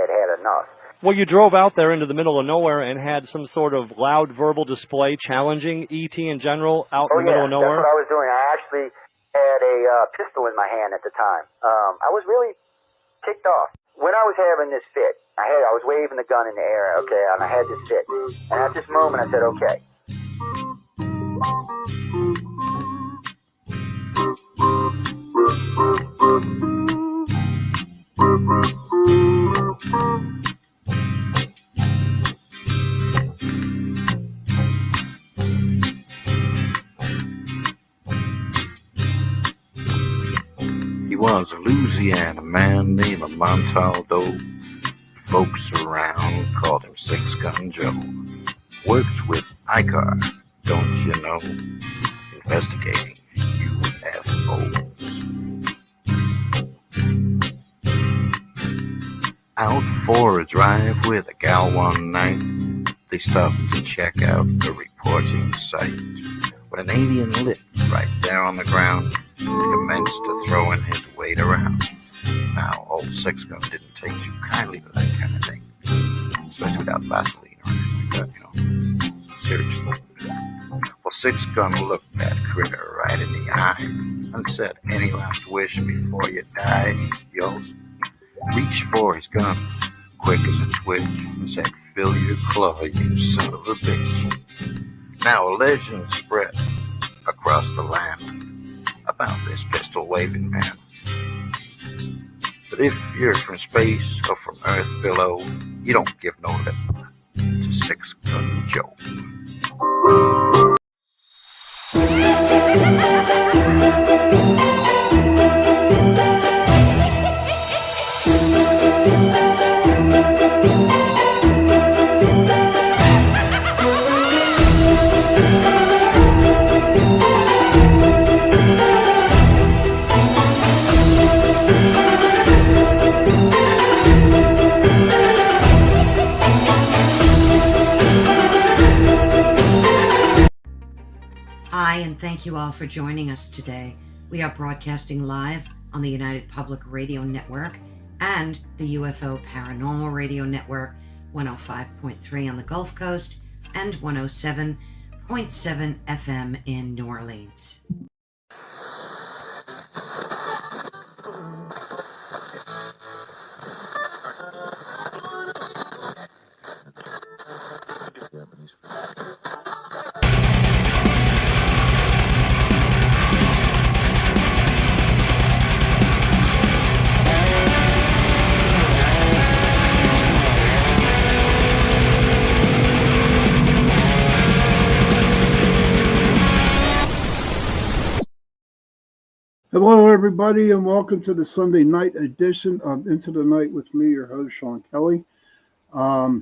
had had enough. Well, you drove out there into the middle of nowhere and had some sort of loud verbal display challenging ET in general out in the middle of nowhere? That's what I was doing. I actually had a pistol in my hand at the time. I was really ticked off. When I was having this fit, I was waving the gun in the air, okay, and I had this fit. And at this moment, I said, okay. He was a Louisiana man named Montaldo. Folks around called him Six Gun Joe. Worked with ICAR, don't you know? Investigating UFOs. Out for a drive with a gal one night, they stopped to check out the reporting site. When an alien lit right there on the ground, he commenced to throwing his weight around. Now, old Six Gun didn't take too kindly to that kind of thing, especially without Vaseline or anything like that, you know. Seriously. Well, Six Gun looked that critter right in the eye and said, "Any last wish before you die?" Yo, reached for his gun, quick as a twitch, and said, "Fill your claw, you son of a bitch." Now a legend spread across the land about this pistol-waving man. But if you're from space or from Earth below, you don't give no lip to Six Gun Joe. Hi, and thank you all for joining us today. We are broadcasting live on the United Public Radio Network and the UFO Paranormal Radio Network, 105.3 on the Gulf Coast and 107.7 FM in New Orleans. Hello, everybody, and welcome to the Sunday night edition of Into the Night with me, your host, Sean Kelly. I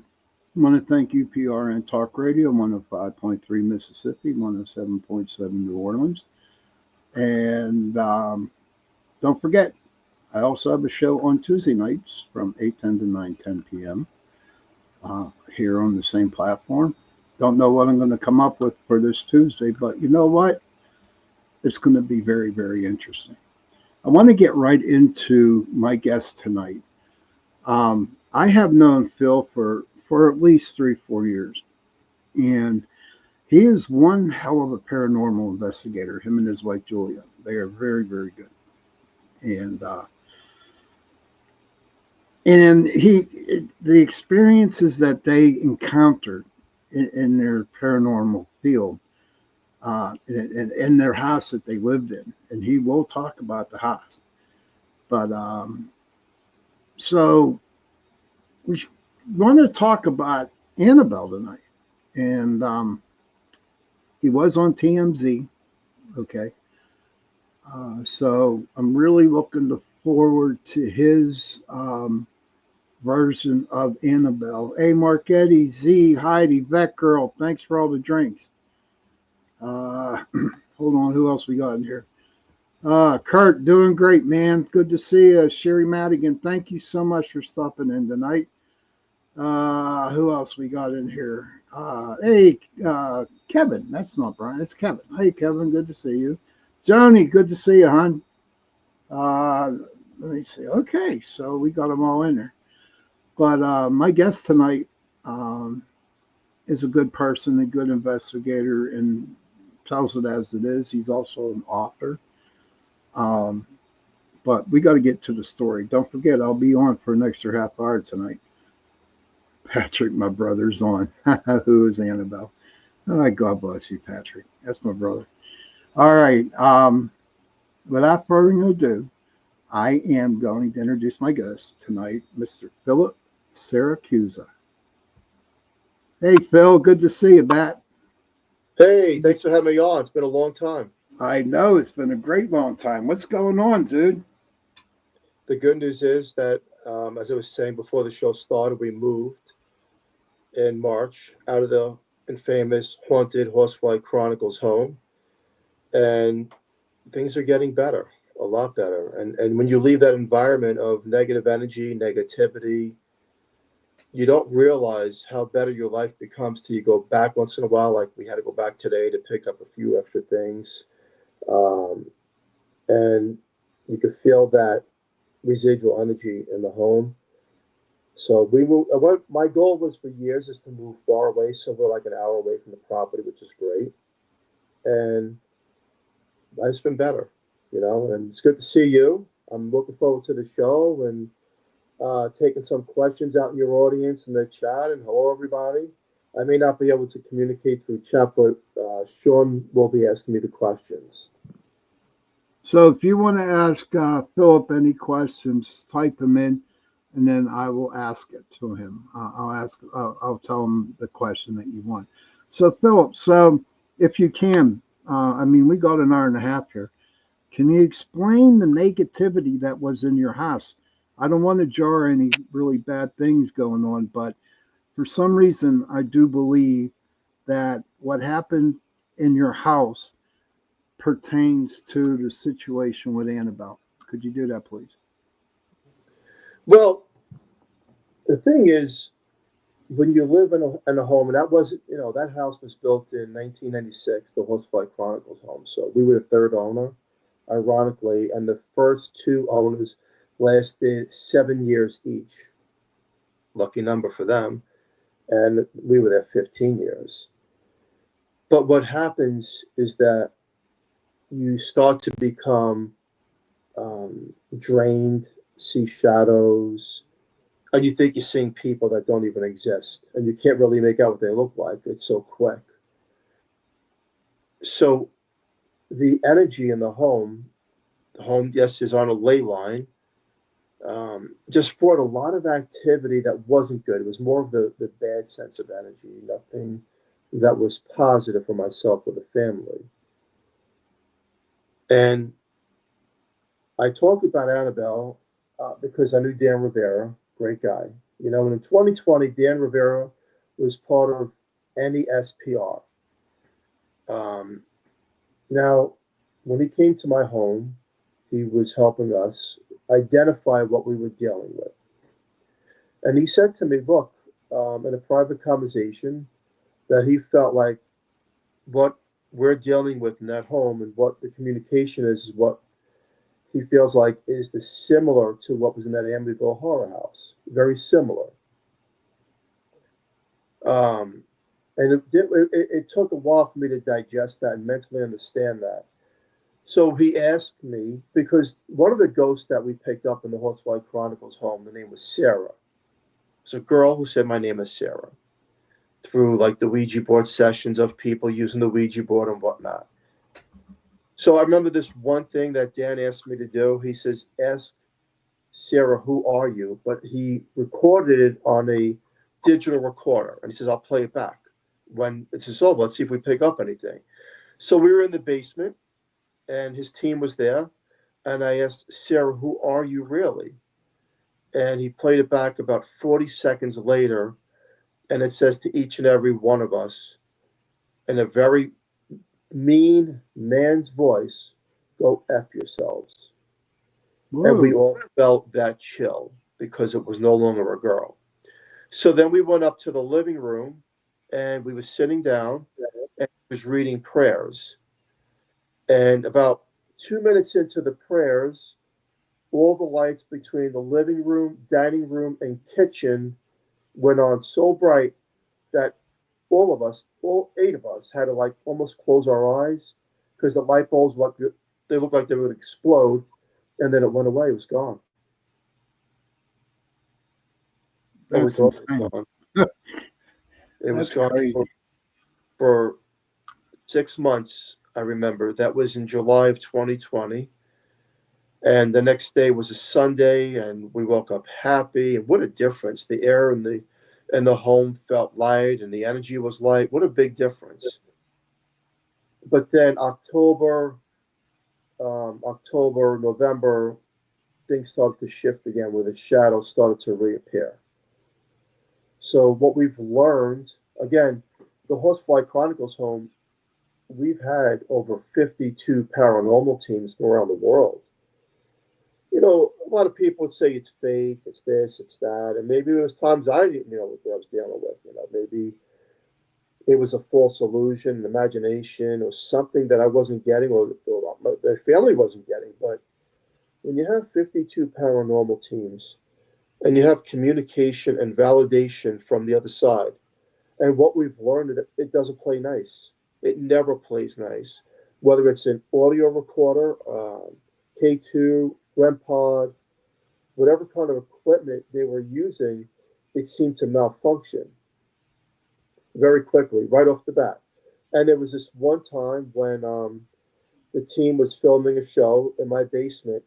want to thank UPRN Talk Radio, 105.3 Mississippi, 107.7 New Orleans. And don't forget, I also have a show on Tuesday nights from 8:10 to 9:10 p.m. Here on the same platform. Don't know what I'm going to come up with for this Tuesday, but you know what? It's going to be very, very interesting. I want to get right into my guest tonight. I have known Phil for at least 3-4 years, and he is one hell of a paranormal investigator, him and his wife, Julia. They are very, very good. And the experiences that they encountered in their paranormal field, in their house that they lived in, and he will talk about the house. But so we want to talk about Annabelle tonight, and he was on TMZ. Okay, so I'm really looking forward to his version of Annabelle. Hey, Marquetti, Z, Heidi, Vet Girl, thanks for all the drinks. Hold on, who else we got in here? Kurt, doing great, man. Good to see you. Sherry Madigan, thank you so much for stopping in tonight. Who else we got in here? Hey, Kevin. That's not Brian, it's Kevin. Hey, Kevin, good to see you. Joni, good to see you, hon. Let me see. Okay, so we got them all in there. But my guest tonight um, is a good person, a good investigator, and tells it as it is. He's also an author. Um, but we got to get to the story. Don't forget, I'll be on for an extra half hour tonight. Patrick, my brother's on, who is Annabelle. Oh, God bless you, Patrick. That's my brother. All right. Without further ado, I am going to introduce my guest tonight, Mr. Philip Siracusa. Hey, Phil, good to see you back. Hey, thanks for having me on. It's been a long time. I know it's been a great long time. What's going on, dude? The good news is that, as I was saying before the show started, we moved in March out of the infamous haunted Horsefly Chronicles home, and things are getting better, a lot better. And when you leave that environment of negative energy, negativity, you don't realize how better your life becomes till you go back once in a while. Like we had to go back today to pick up a few extra things, um, and you could feel that residual energy in the home. So we moved. What my goal was for years is to move far away, so we're like an hour away from the property, which is great. And life's been better, And it's good to see you. I'm looking forward to the show and taking some questions out in your audience in the chat. And hello, everybody. I may not be able to communicate through chat, but Sean will be asking me the questions. So if you want to ask Philip any questions, type them in, and then I will ask it to him. I'll tell him the question that you want. So Philip, if you can, we got an hour and a half here. Can you explain the negativity that was in your house? I don't want to jar any really bad things going on, but for some reason, I do believe that what happened in your house pertains to the situation with Annabelle. Could you do that, please? Well, the thing is, when you live in a home, and that was, that house was built in 1996, the Horsefly Chronicles home. So we were the third owner, ironically, and the first two owners lasted 7 years each. Lucky number for them. And we were there 15 years. But what happens is that you start to become drained, see shadows, and you think you're seeing people that don't even exist, and you can't really make out what they look like. It's so quick. So the energy in the home, yes, is on a ley line, just brought a lot of activity that wasn't good. It was more of the bad sense of energy, nothing that was positive for myself or the family. And I talked about Annabelle because I knew Dan Rivera, great guy. And in 2020, Dan Rivera was part of NESPR. Now, when he came to my home, he was helping us identify what we were dealing with. And he said to me, look, in a private conversation, that he felt like what we're dealing with in that home and what the communication is what he feels like is similar to what was in that Amityville horror house. Very similar. And it took a while for me to digest that and mentally understand that. So he asked me, because one of the ghosts that we picked up in the Horsefly Chronicles home, the name was Sarah. It's a girl who said, my name is Sarah, through like the Ouija board sessions of people using the Ouija board and whatnot. So I remember this one thing that Dan asked me to do. He says, ask Sarah, who are you? But he recorded it on a digital recorder. And he says, I'll play it back. When it's over, let's see if we pick up anything. So we were in the basement, and his team was there. And I asked, Sarah, who are you really? And he played it back about 40 seconds later. And it says to each and every one of us, in a very mean man's voice, go F yourselves. Whoa. And we all felt that chill because it was no longer a girl. So then we went up to the living room, and we were sitting down, and he was reading prayers. And about 2 minutes into the prayers, all the lights between the living room, dining room, and kitchen went on so bright that all of us, all 8 of us, had to like almost close our eyes because the light bulbs they looked like they would explode, and then it went away. It was gone. And we That's thought it was insane. gone. It was That's gone crazy. for 6 months. I remember that was in July of 2020. And the next day was a Sunday, and we woke up happy. And what a difference! The air in the home felt light, and the energy was light. What a big difference! But then October, November, things started to shift again, where the shadows started to reappear. So what we've learned, again, the Horsefly Chronicles home, we've had over 52 paranormal teams from around the world. A lot of people would say it's fake, it's this, it's that, and maybe there was times I didn't know what I was dealing with. Maybe it was a false illusion, an imagination, or something that I wasn't getting, or my family wasn't getting. But when you have 52 paranormal teams, and you have communication and validation from the other side, and what we've learned is that it doesn't play nice. It never plays nice, whether it's an audio recorder, K2, REM pod, whatever kind of equipment they were using, it seemed to malfunction very quickly, right off the bat. And there was this one time when the team was filming a show in my basement,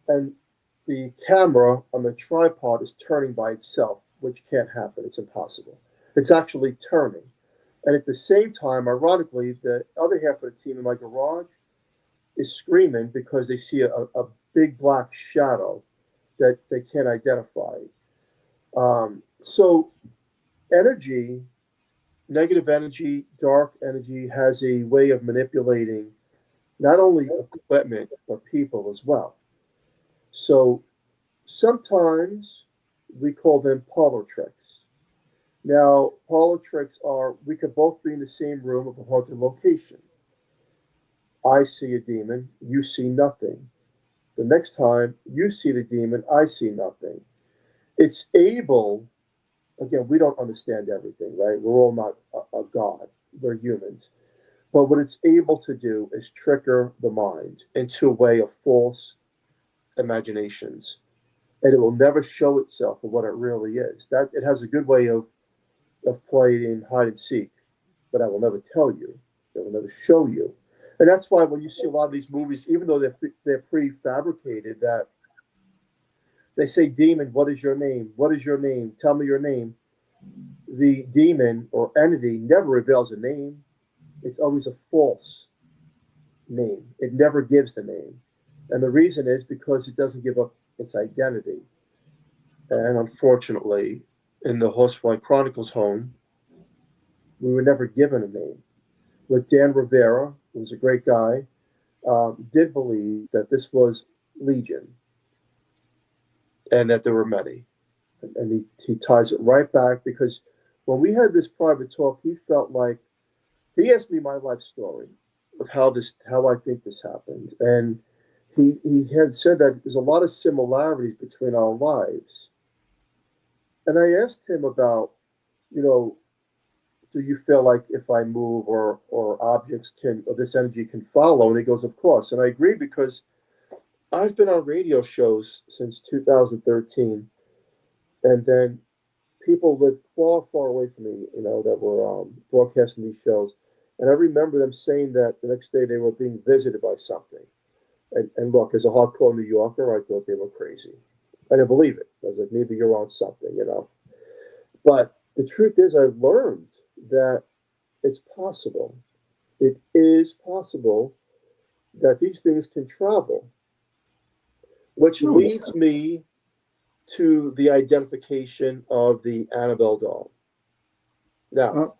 and the camera on the tripod is turning by itself, which can't happen. It's impossible. It's actually turning. And at the same time, ironically, the other half of the team in my garage is screaming because they see a big black shadow that they can't identify. So energy, negative energy, dark energy has a way of manipulating not only equipment, but people as well. So sometimes we call them parlor tricks. Now, parlor tricks are we could both be in the same room of a haunted location. I see a demon, you see nothing. The next time you see the demon, I see nothing. It's able, again, we don't understand everything, right? We're all not a god, we're humans. But what it's able to do is trigger the mind into a way of false imaginations. And it will never show itself for what it really is. That it has a good way of playing hide and seek, but I will never tell you. It will never show you. And that's why when you see a lot of these movies, even though they're prefabricated, that they say, "Demon, what is your name? What is your name? Tell me your name." The demon or entity never reveals a name. It's always a false name. It never gives the name. And the reason is because it doesn't give up its identity. And unfortunately, in the Horsefly Chronicles home, we were never given a name. With Dan Rivera, who was a great guy, did believe that this was Legion and that there were many. And he ties it right back because when we had this private talk, he felt like he asked me my life story of how I think this happened. And he had said that there's a lot of similarities between our lives. And I asked him about, you know, do you feel like if I move or objects or this energy can follow? And he goes, of course. And I agree because I've been on radio shows since 2013. And then people lived far, far away from me, that were broadcasting these shows. And I remember them saying that the next day they were being visited by something. And look, as a hardcore New Yorker, I thought they were crazy. I didn't believe it. I was like, maybe you're on something. But the truth is, I learned that it's possible. It is possible that these things can travel, which leads me to the identification of the Annabelle doll. Now,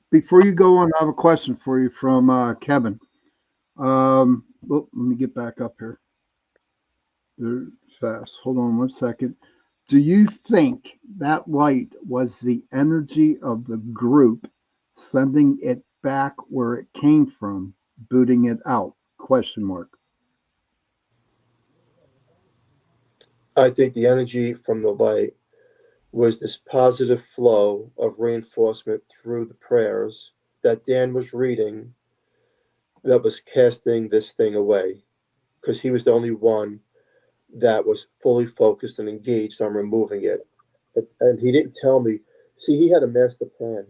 before you go on, I have a question for you from Kevin. Let me get back up here. They're fast. Hold on one second. Do you think that light was the energy of the group sending it back where it came from, booting it out? Question mark. I think the energy from the light was this positive flow of reinforcement through the prayers that Dan was reading that was casting this thing away, because he was the only one that was fully focused and engaged on removing it. And he didn't tell me. See, he had a master plan.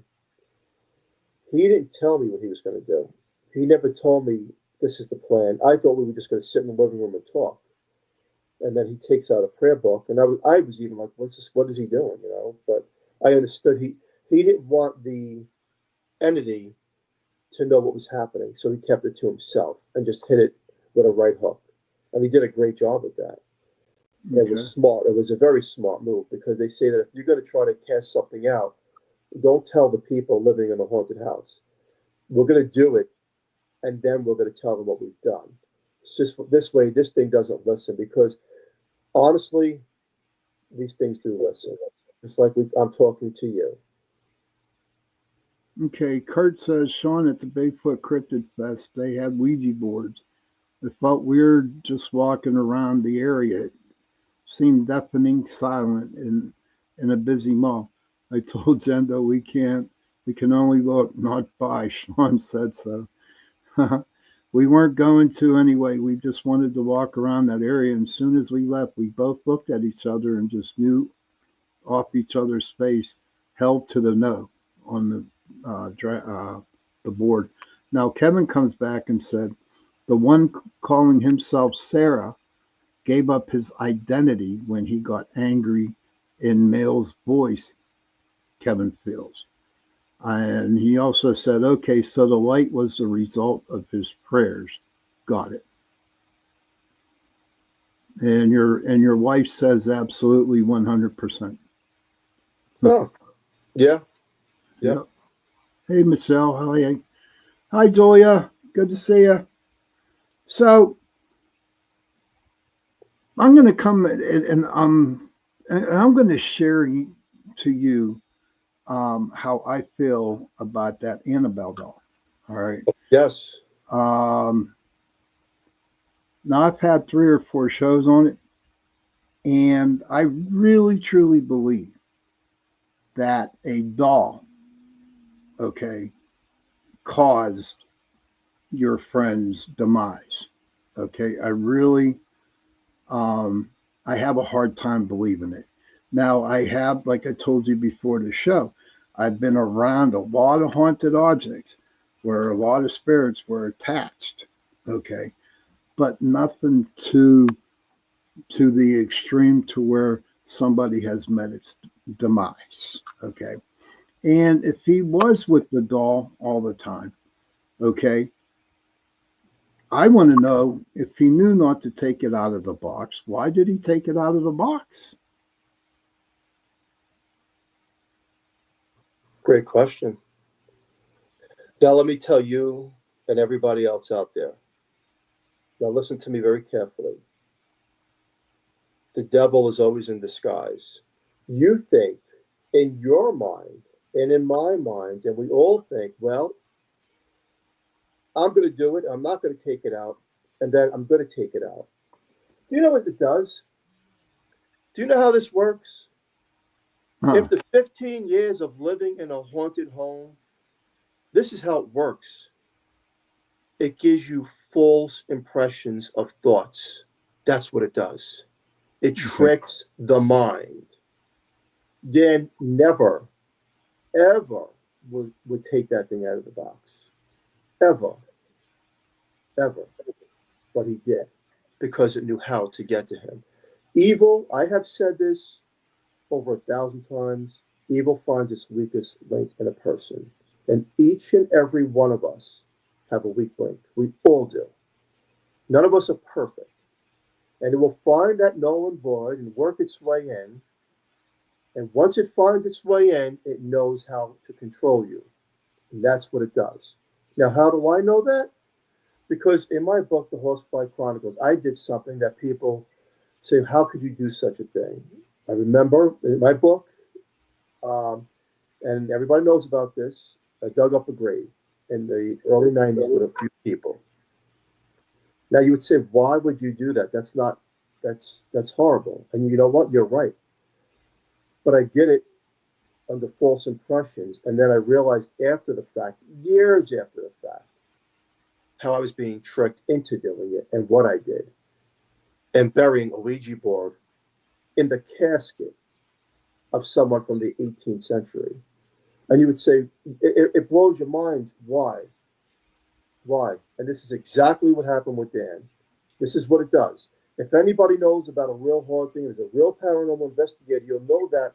He didn't tell me what he was going to do. He never told me this is the plan. I thought we were just going to sit in the living room and talk. And then he takes out a prayer book, and I was even like, "What's this? What is he doing?" You know. But I understood he didn't want the entity to know what was happening, so he kept it to himself and just hit it with a right hook, and he did a great job with that. It Okay. was smart. It was a very smart move, because they say that if you're going to try to cast something out, don't tell the people living in the haunted house. We're going to do it, and then we're going to tell them what we've done. It's just this way, this thing doesn't listen, because honestly, these things do listen. It's like I'm talking to you. Okay. Kurt says, Sean, at the Bigfoot Cryptid Fest, they had Ouija boards. It felt weird just walking around the area. It seemed deafening silent in a busy mall. I told Jendo we can only look, not buy. Sean said so. We weren't going to anyway. We just wanted to walk around that area. And as soon as we left, we both looked at each other and just knew off each other's face, held to the no on the board. Now Kevin comes back and said the one calling himself Sarah gave up his identity when he got angry in male's voice. Kevin feels. And he also said, okay, so the light was the result of his prayers. Got it. And your wife says absolutely 100%. Oh, yeah. Yeah. Yep. Hey, Michelle. Hi, Julia. Good to see you. So I'm going to come and I'm going to share to you how I feel about that Annabelle doll. All right. Yes. Now I've had 3 or 4 shows on it, and I really truly believe that a doll, okay, caused your friend's demise. Okay, I have a hard time believing it. Now I have, like I told you before the show, I've been around a lot of haunted objects where a lot of spirits were attached. Okay, but nothing to the extreme to where somebody has met its demise. Okay. And if he was with the doll all the time, okay, I want to know if he knew not to take it out of the box, why did he take it out of the box? Great question. Now, let me tell you and everybody else out there. Now, listen to me very carefully. The devil is always in disguise. You think in your mind and in my mind, and we all think, well, I'm going to do it. I'm not going to take it out. And then I'm going to take it out. Do you know what it does? Do you know how this works? If the 15 years of living in a haunted home, this is how it works. It gives you false impressions of thoughts. That's what it does. It tricks the mind. Dan never, ever would take that thing out of the box. Ever. Ever. But he did, because it knew how to get to him. Evil, I have said this over 1,000 times, evil finds its weakest link in a person. And each and every one of us have a weak link. We all do. None of us are perfect. And it will find that null and void and work its way in. And once it finds its way in, it knows how to control you. And that's what it does. Now, how do I know that? Because in my book, The Horsefly Chronicles, I did something that people say, how could you do such a thing? I remember in my book, and everybody knows about this, I dug up a grave in the early 90s with a few people. Now, you would say, why would you do that? That's not that's horrible. And you know what? You're right. But I did it under false impressions. And then I realized after the fact, years after the fact, how I was being tricked into doing it and what I did. And burying a Ouija board in the casket of someone from the 18th century. And you would say, it blows your mind. Why? Why? And this is exactly what happened with Dan. This is what it does. If anybody knows about a real haunting, is a real paranormal investigator, you'll know that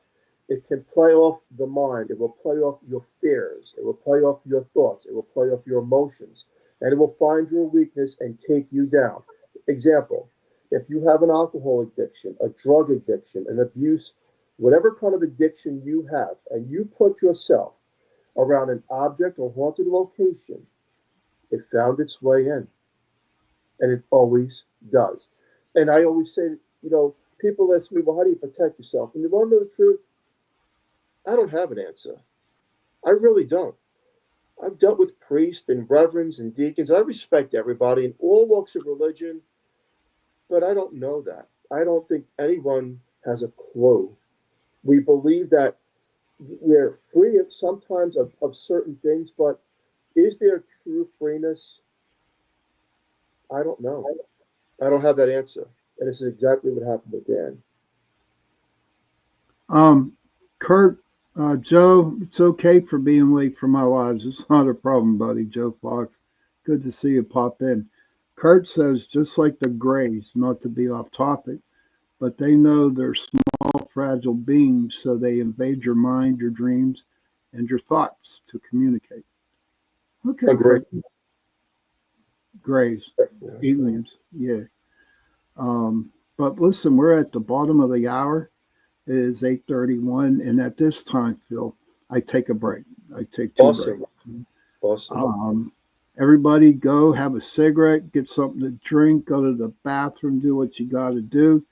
it can play off the mind. It will play off your fears. It will play off your thoughts. It will play off your emotions. And it will find your weakness and take you down. Example, if you have an alcohol addiction, a drug addiction, an abuse, whatever kind of addiction you have, and you put yourself around an object or haunted location, it found its way in. And it always does. And I always say, people ask me, well, how do you protect yourself? And you want to know the truth? I don't have an answer. I really don't. I've dealt with priests and reverends and deacons. I respect everybody in all walks of religion, but I don't know that. I don't think anyone has a clue. We believe that we're free sometimes of certain things, but is there true freeness? I don't know. I don't have that answer. And this is exactly what happened with Dan. Kurt, Joe, it's okay for being late for my lives. It's not a problem, buddy. Joe Fox, good to see you pop in. Kurt says, just like the Greys, not to be off topic, but they know they're small, fragile beings, so they invade your mind, your dreams, and your thoughts to communicate. Okay. Agree. Greys, aliens, yeah. But listen, we're at the bottom of the hour. It is 8:31, and at this time, Phil, I take a break. I take two breaks. Awesome. Everybody go have a cigarette, get something to drink, go to the bathroom, do what you got to do,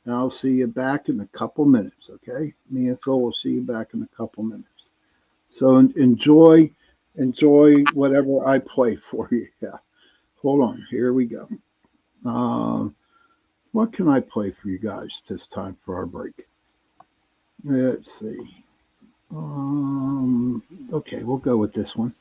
and I'll see you back in a couple minutes, okay? Me and Phil will see you back in a couple minutes. So enjoy whatever I play for you. Yeah. Hold on. Here we go. What can I play for you guys this time for our break? Let's see. Okay, we'll go with this one.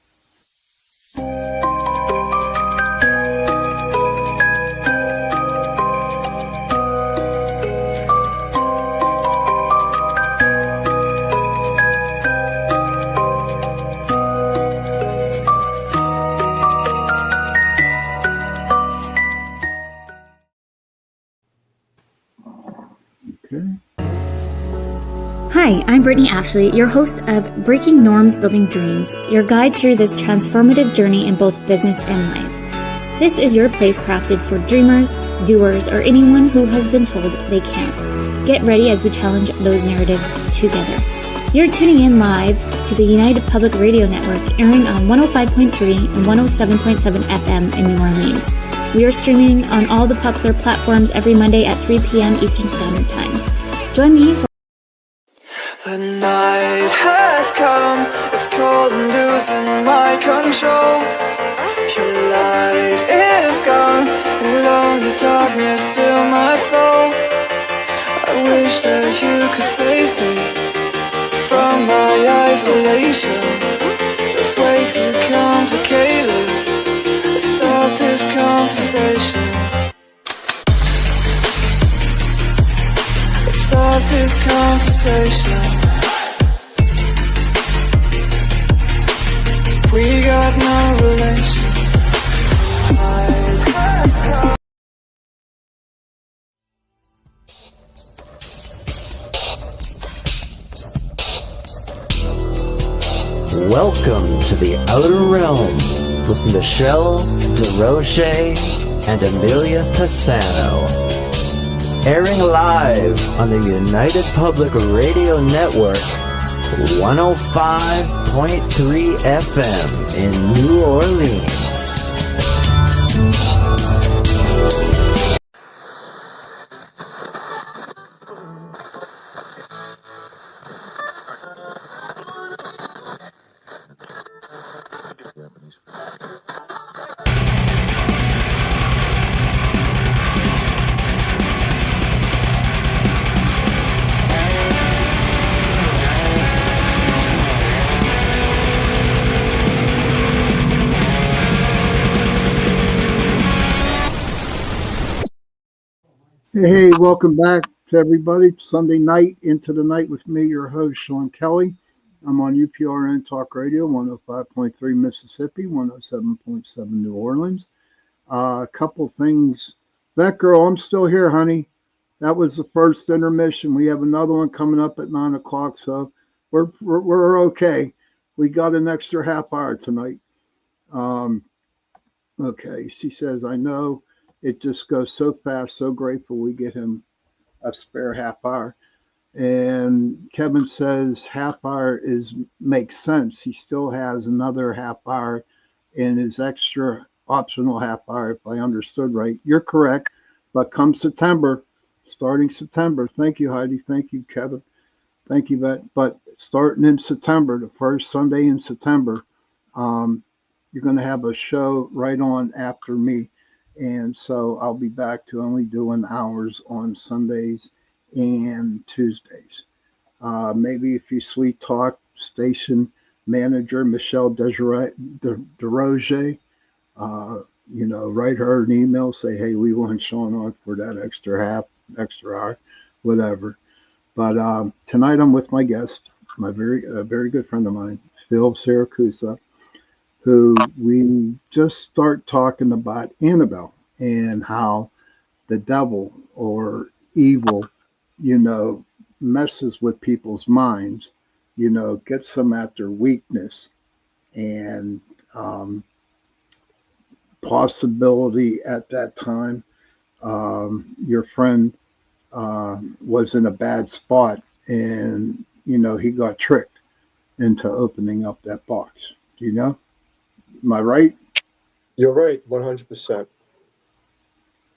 Okay. Hi, I'm Brittany Ashley, your host of Breaking Norms, Building Dreams, your guide through this transformative journey in both business and life. This is your place crafted for dreamers, doers, or anyone who has been told they can't. Get ready as we challenge those narratives together. You're tuning in live to the United Public Radio Network, airing on 105.3 and 107.7 FM in New Orleans. We are streaming on all the popular platforms every Monday at 3 p.m. Eastern Standard Time. Join me for the night has come, it's cold and losing my control. Your light is gone, and lonely darkness fill my soul. I wish that you could save me from my isolation. It's way too complicated. Let's stop this conversation. Stop this conversation. We got no relation. Welcome to the Outer Realm with Michelle DeRoche and Amelia Pisano. Airing live on the United Public Radio Network, 105.3 FM in New Orleans. Hey, welcome back to everybody. Sunday night, into the night with me, your host, Sean Kelly. I'm on UPRN Talk Radio, 105.3 Mississippi, 107.7 New Orleans. A couple things. That girl, I'm still here, honey. That was the first intermission. We have another one coming up at 9 o'clock, so we're okay. We got an extra half hour tonight. Um, okay, she says, I know it just goes so fast, so grateful we get him a spare half hour. And Kevin says half hour is makes sense. He still has another half hour in his extra optional half hour, if I understood right. You're correct. But come September, starting September, thank you, Heidi. Thank you, Kevin. Thank you, Vet. But starting in September, the first Sunday in September, um, you're going to have a show right on after me. And so I'll be back to only doing hours on Sundays and Tuesdays. Maybe if you sweet talk station manager Michelle DeRoger, uh, write her an email, say, hey, we want Sean on for that extra hour, whatever. But tonight I'm with my guest, my very good friend of mine, Philip Siracusa, who we just start talking about Annabelle and how the devil or evil, you know, messes with people's minds, gets them at their weakness and possibility at that time. Your friend was in a bad spot and, he got tricked into opening up that box. Do you know? Am I right? You're right, 100%.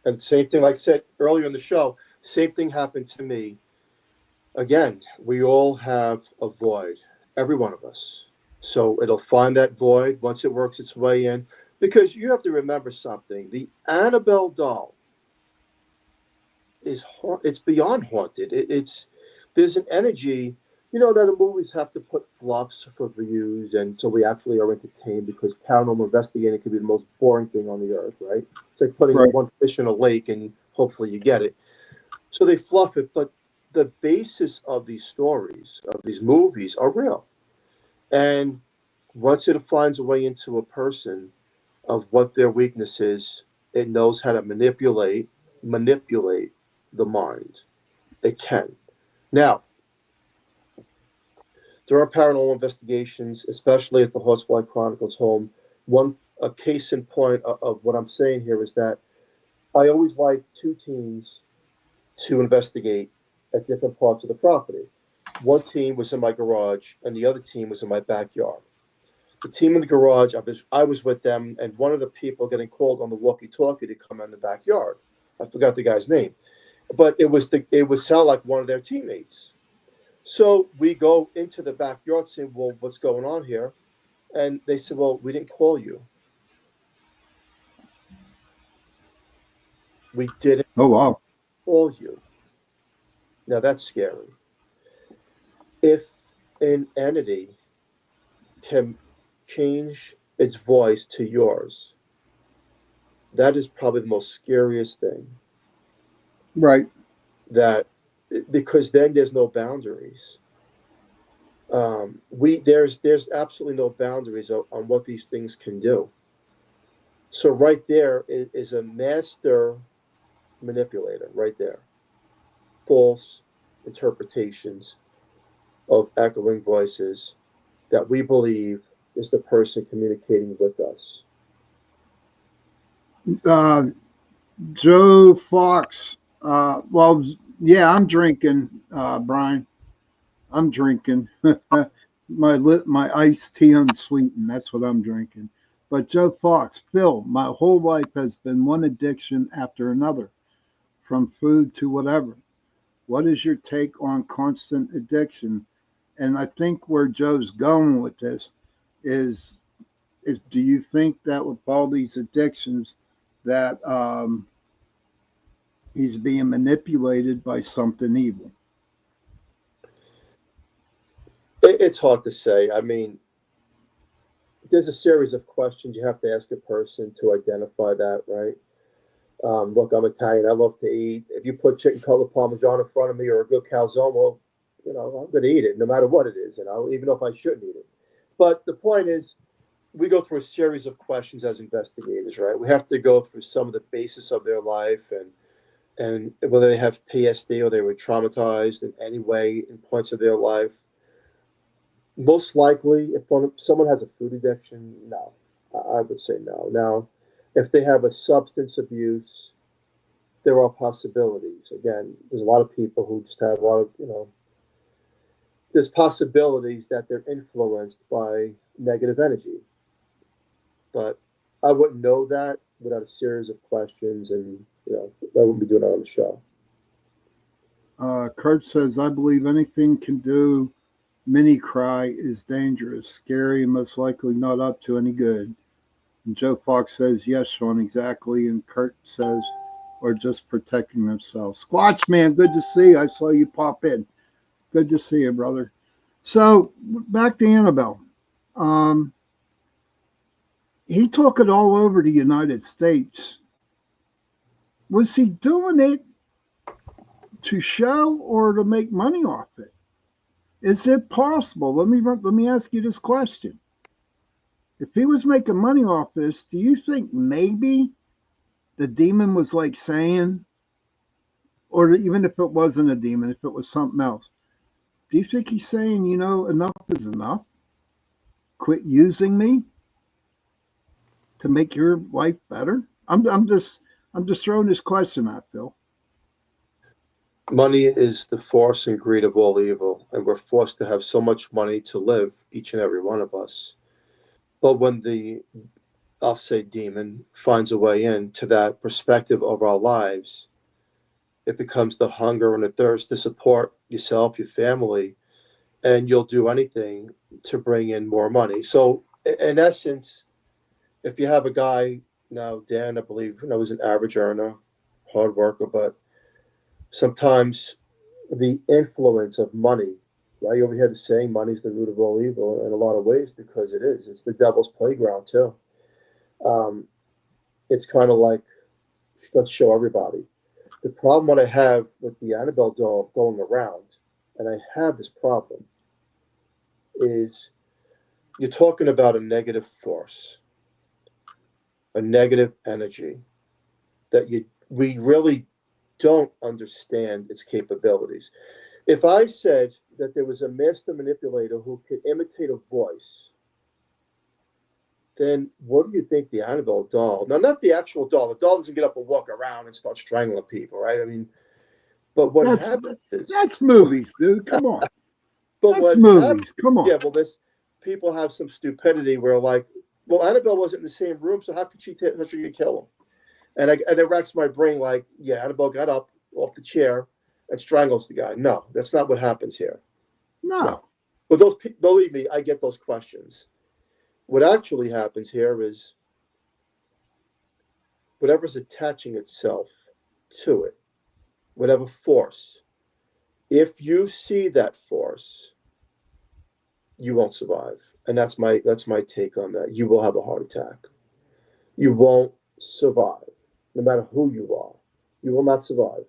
And same thing, like I said earlier in the show, same thing happened to me. Again, we all have a void, every one of us. So it'll find that void once it works its way in. Because you have to remember something: the Annabelle doll it's beyond haunted. It's there's an energy. You know that the movies have to put fluffs for views, and so we actually are entertained because paranormal investigating can be the most boring thing on the earth, right? It's like putting Right. one fish in a lake and hopefully you get it. So they fluff it, but the basis of these stories, of these movies, are real. And once it finds a way into a person of what their weakness is, it knows how to manipulate the mind. It can. Now, during paranormal investigations, especially at the Horsefly Chronicles home, one a case in point of what I'm saying here is that I always like two teams to investigate at different parts of the property. One team was in my garage, and the other team was in my backyard. The team in the garage, I was with them, and one of the people getting called on the walkie-talkie to come in the backyard. I forgot the guy's name, but it would sound like one of their teammates. So we go into the backyard saying, well, what's going on here? And they said, well, we didn't call you. We didn't Oh, wow. call you. Now that's scary. If an entity can change its voice to yours, that is probably the most scariest thing. Right. That because then there's no boundaries. There's absolutely no boundaries on what these things can do. So right there is a master manipulator right there. False interpretations of echoing voices that we believe is the person communicating with us. Uh, Joe Fox. Well, yeah, I'm drinking, Brian. I'm drinking my iced tea unsweetened. That's what I'm drinking. But Joe Fox, Phil, my whole life has been one addiction after another, from food to whatever. What is your take on constant addiction? And I think where Joe's going with this is, do you think that with all these addictions that he's being manipulated by something evil? It's hard to say. I mean, there's a series of questions you have to ask a person to identify that, right? Look, I'm Italian. I love to eat. If you put chicken cutlet parmesan in front of me or a good calzone, well, I'm going to eat it no matter what it is, even if I shouldn't eat it. But the point is, we go through a series of questions as investigators, right? We have to go through some of the basis of their life and whether they have PSD or they were traumatized in any way in points of their life. Most likely, if someone has a food addiction, no, I would say no. Now, if they have a substance abuse, there are possibilities. Again, there's a lot of people who just have a lot of, there's possibilities that they're influenced by negative energy. But I wouldn't know that without a series of questions, and I wouldn't be doing it on the show. Kurt says, I believe anything can do mini cry is dangerous, scary, and most likely not up to any good. And Joe Fox says, yes, Sean, exactly. And Kurt says, or just protecting themselves. Squatch Man, good to see you. I saw you pop in. Good to see you, brother. So back to Annabelle. He took it all over the United States. Was he doing it to show or to make money off it? Is it possible? Let me ask you this question. If he was making money off this, do you think maybe the demon was like saying, or even if it wasn't a demon, if it was something else, do you think he's saying, enough is enough? Quit using me to make your life better? I'm just throwing this question out, Phil. Money is the force and greed of all evil, and we're forced to have so much money to live, each and every one of us. But when I'll say demon, finds a way into that perspective of our lives, it becomes the hunger and the thirst to support yourself, your family, and you'll do anything to bring in more money. So, in essence, if you have a guy, now Dan, I believe, was an average earner, hard worker, but sometimes the influence of money, right? You ever hear the saying, money's the root of all evil, in a lot of ways, because it is. It's the devil's playground, too. It's kind of like, let's show everybody. The problem what I have with the Annabelle doll going around, and I have this problem, is you're talking about a negative force, a negative energy that we really don't understand its capabilities. If I said that there was a master manipulator who could imitate a voice, then what do you think the Annabelle doll? Now, not the actual doll. The doll doesn't get up and walk around and start strangling people, right? I mean, but what happens is that's movies, dude. Come on. But that's what movies. Happens, come on. Yeah, well, people have some stupidity where like, well, Annabelle wasn't in the same room, so how could she kill him? And it racks my brain like, yeah, Annabelle got up off the chair and strangles the guy. No, that's not what happens here. No. But believe me, I get those questions. What actually happens here is whatever's attaching itself to it, whatever force, if you see that force, you won't survive. And that's my take on that. You will have a heart attack. You won't survive, no matter who you are. You will not survive.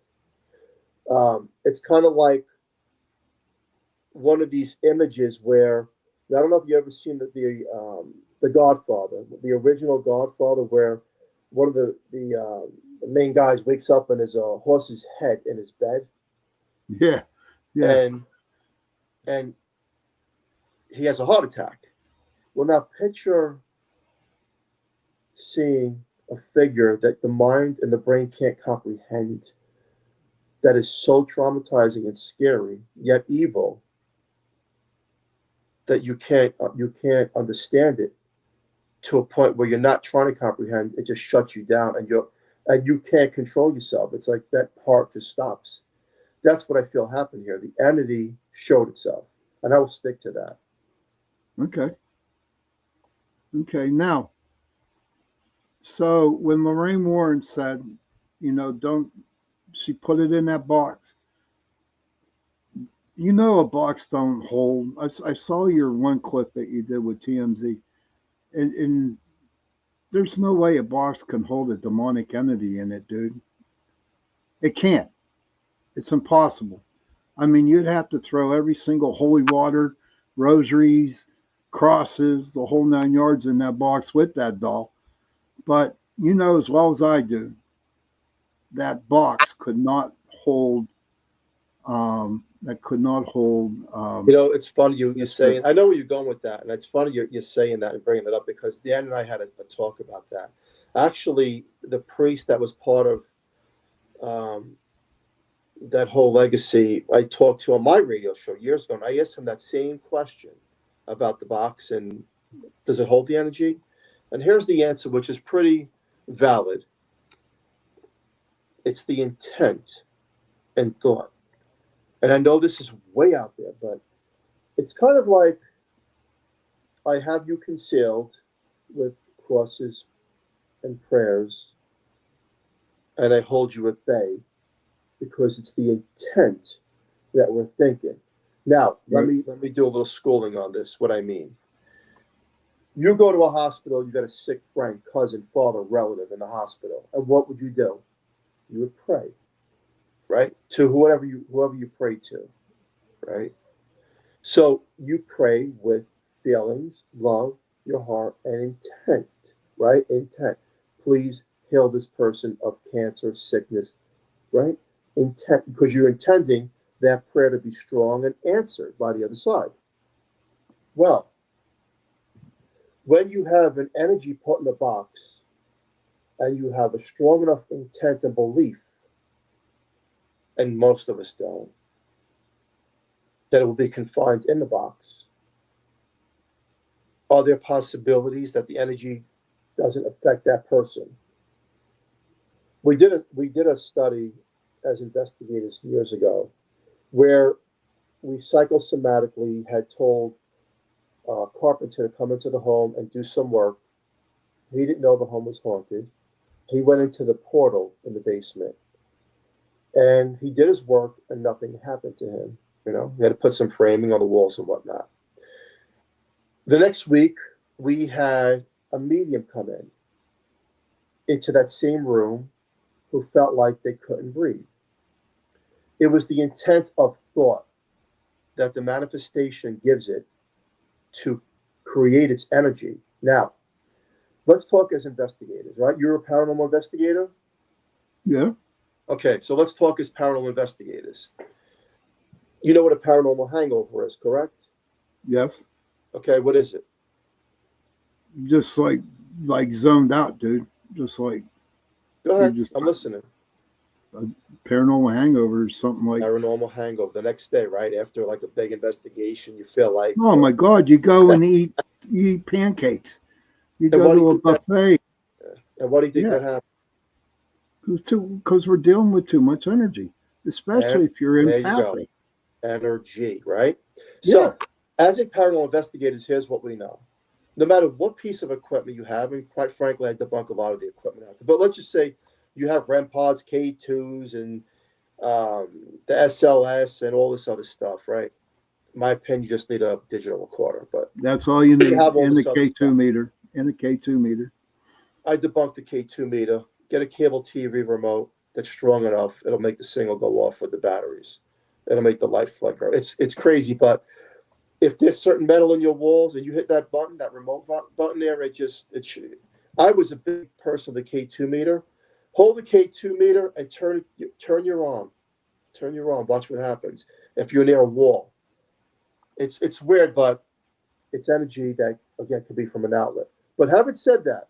It's kind of like one of these images where, I don't know if you ever seen the Godfather, the original Godfather, where one of the main guys wakes up and there's a horse's head in his bed. Yeah, yeah. And he has a heart attack. Well, now picture seeing a figure that the mind and the brain can't comprehend, that is so traumatizing and scary, yet evil, that you can't understand it to a point where you're not trying to comprehend. It just shuts you down, and you can't control yourself. It's like that part just stops. That's what I feel happened here. The entity showed itself, and I will stick to that. Okay. Now, so when Lorraine Warren said, she put it in that box. A box don't hold. I saw your one clip that you did with TMZ, and There's no way a box can hold a demonic entity in it, dude. It can't. It's impossible. I mean, you'd have to throw every single holy water, rosaries, crosses, the whole 9 yards in that box with that doll. But you know as well as I do, that box could not hold. That could not hold. It's funny you're saying. I know where you're going with that, and it's funny you're saying that and bringing that up because Dan and I had a talk about that. Actually, the priest that was part of that whole legacy, I talked to on my radio show years ago, and I asked him that same question about the box and does it hold the energy? And here's the answer, which is pretty valid. It's the intent and thought. And I know this is way out there, but it's kind of like I have you concealed with crosses and prayers, and I hold you at bay because it's the intent that we're thinking. Now, let me do a little schooling on this, what I mean. You go to a hospital, you got a sick friend, cousin, father, relative in the hospital, and what would you do? You would pray, right? To whoever you pray to, right? So you pray with feelings, love, your heart, and intent, right? Intent. Please heal this person of cancer, sickness, right? Intent, because you're intending that prayer to be strong and answered by the other side. Well, when you have an energy put in a box and you have a strong enough intent and belief, and most of us don't, that it will be confined in the box, are there possibilities that the energy doesn't affect that person? We did a study as investigators years ago where we psychosomatically had told a carpenter to come into the home and do some work. He didn't know the home was haunted. He went into the portal in the basement and he did his work and nothing happened to him. He had to put some framing on the walls and whatnot. The next week, we had a medium come into that same room who felt like they couldn't breathe. It was the intent of thought that the manifestation gives it to create its energy. Now, let's talk as investigators, right? You're a paranormal investigator? Yeah. Okay, so let's talk as paranormal investigators. You know what a paranormal hangover is, correct? Yes. Okay, what is it? Just like zoned out, dude. Just like. Go ahead. I'm listening. A paranormal hangover is something like. Paranormal hangover. The next day, right after like a big investigation, you feel like. Oh my God! You go and eat pancakes. You go to a buffet. And what do you think that happened? Because we're dealing with too much energy, especially if you're empathic. Energy, right? Yeah. So, as a paranormal investigators, here's what we know. No matter what piece of equipment you have, and quite frankly, I debunk a lot of the equipment out there, but let's just say you have REM pods, K2s, and the SLS, and all this other stuff, right? In my opinion, you just need a digital recorder, but that's all you need in the K2 meter. In the K2 meter. I debunked the K2 meter. Get a cable TV remote that's strong enough. It'll make the signal go off with the batteries. It'll make the light flicker. It's crazy, but if there's certain metal in your walls and you hit that button, that remote button there, I was a big person of the K2 meter. Hold the K2 meter and turn your arm. Turn your arm. Watch what happens. If you're near a wall, it's weird, but it's energy that again could be from an outlet. But having said that,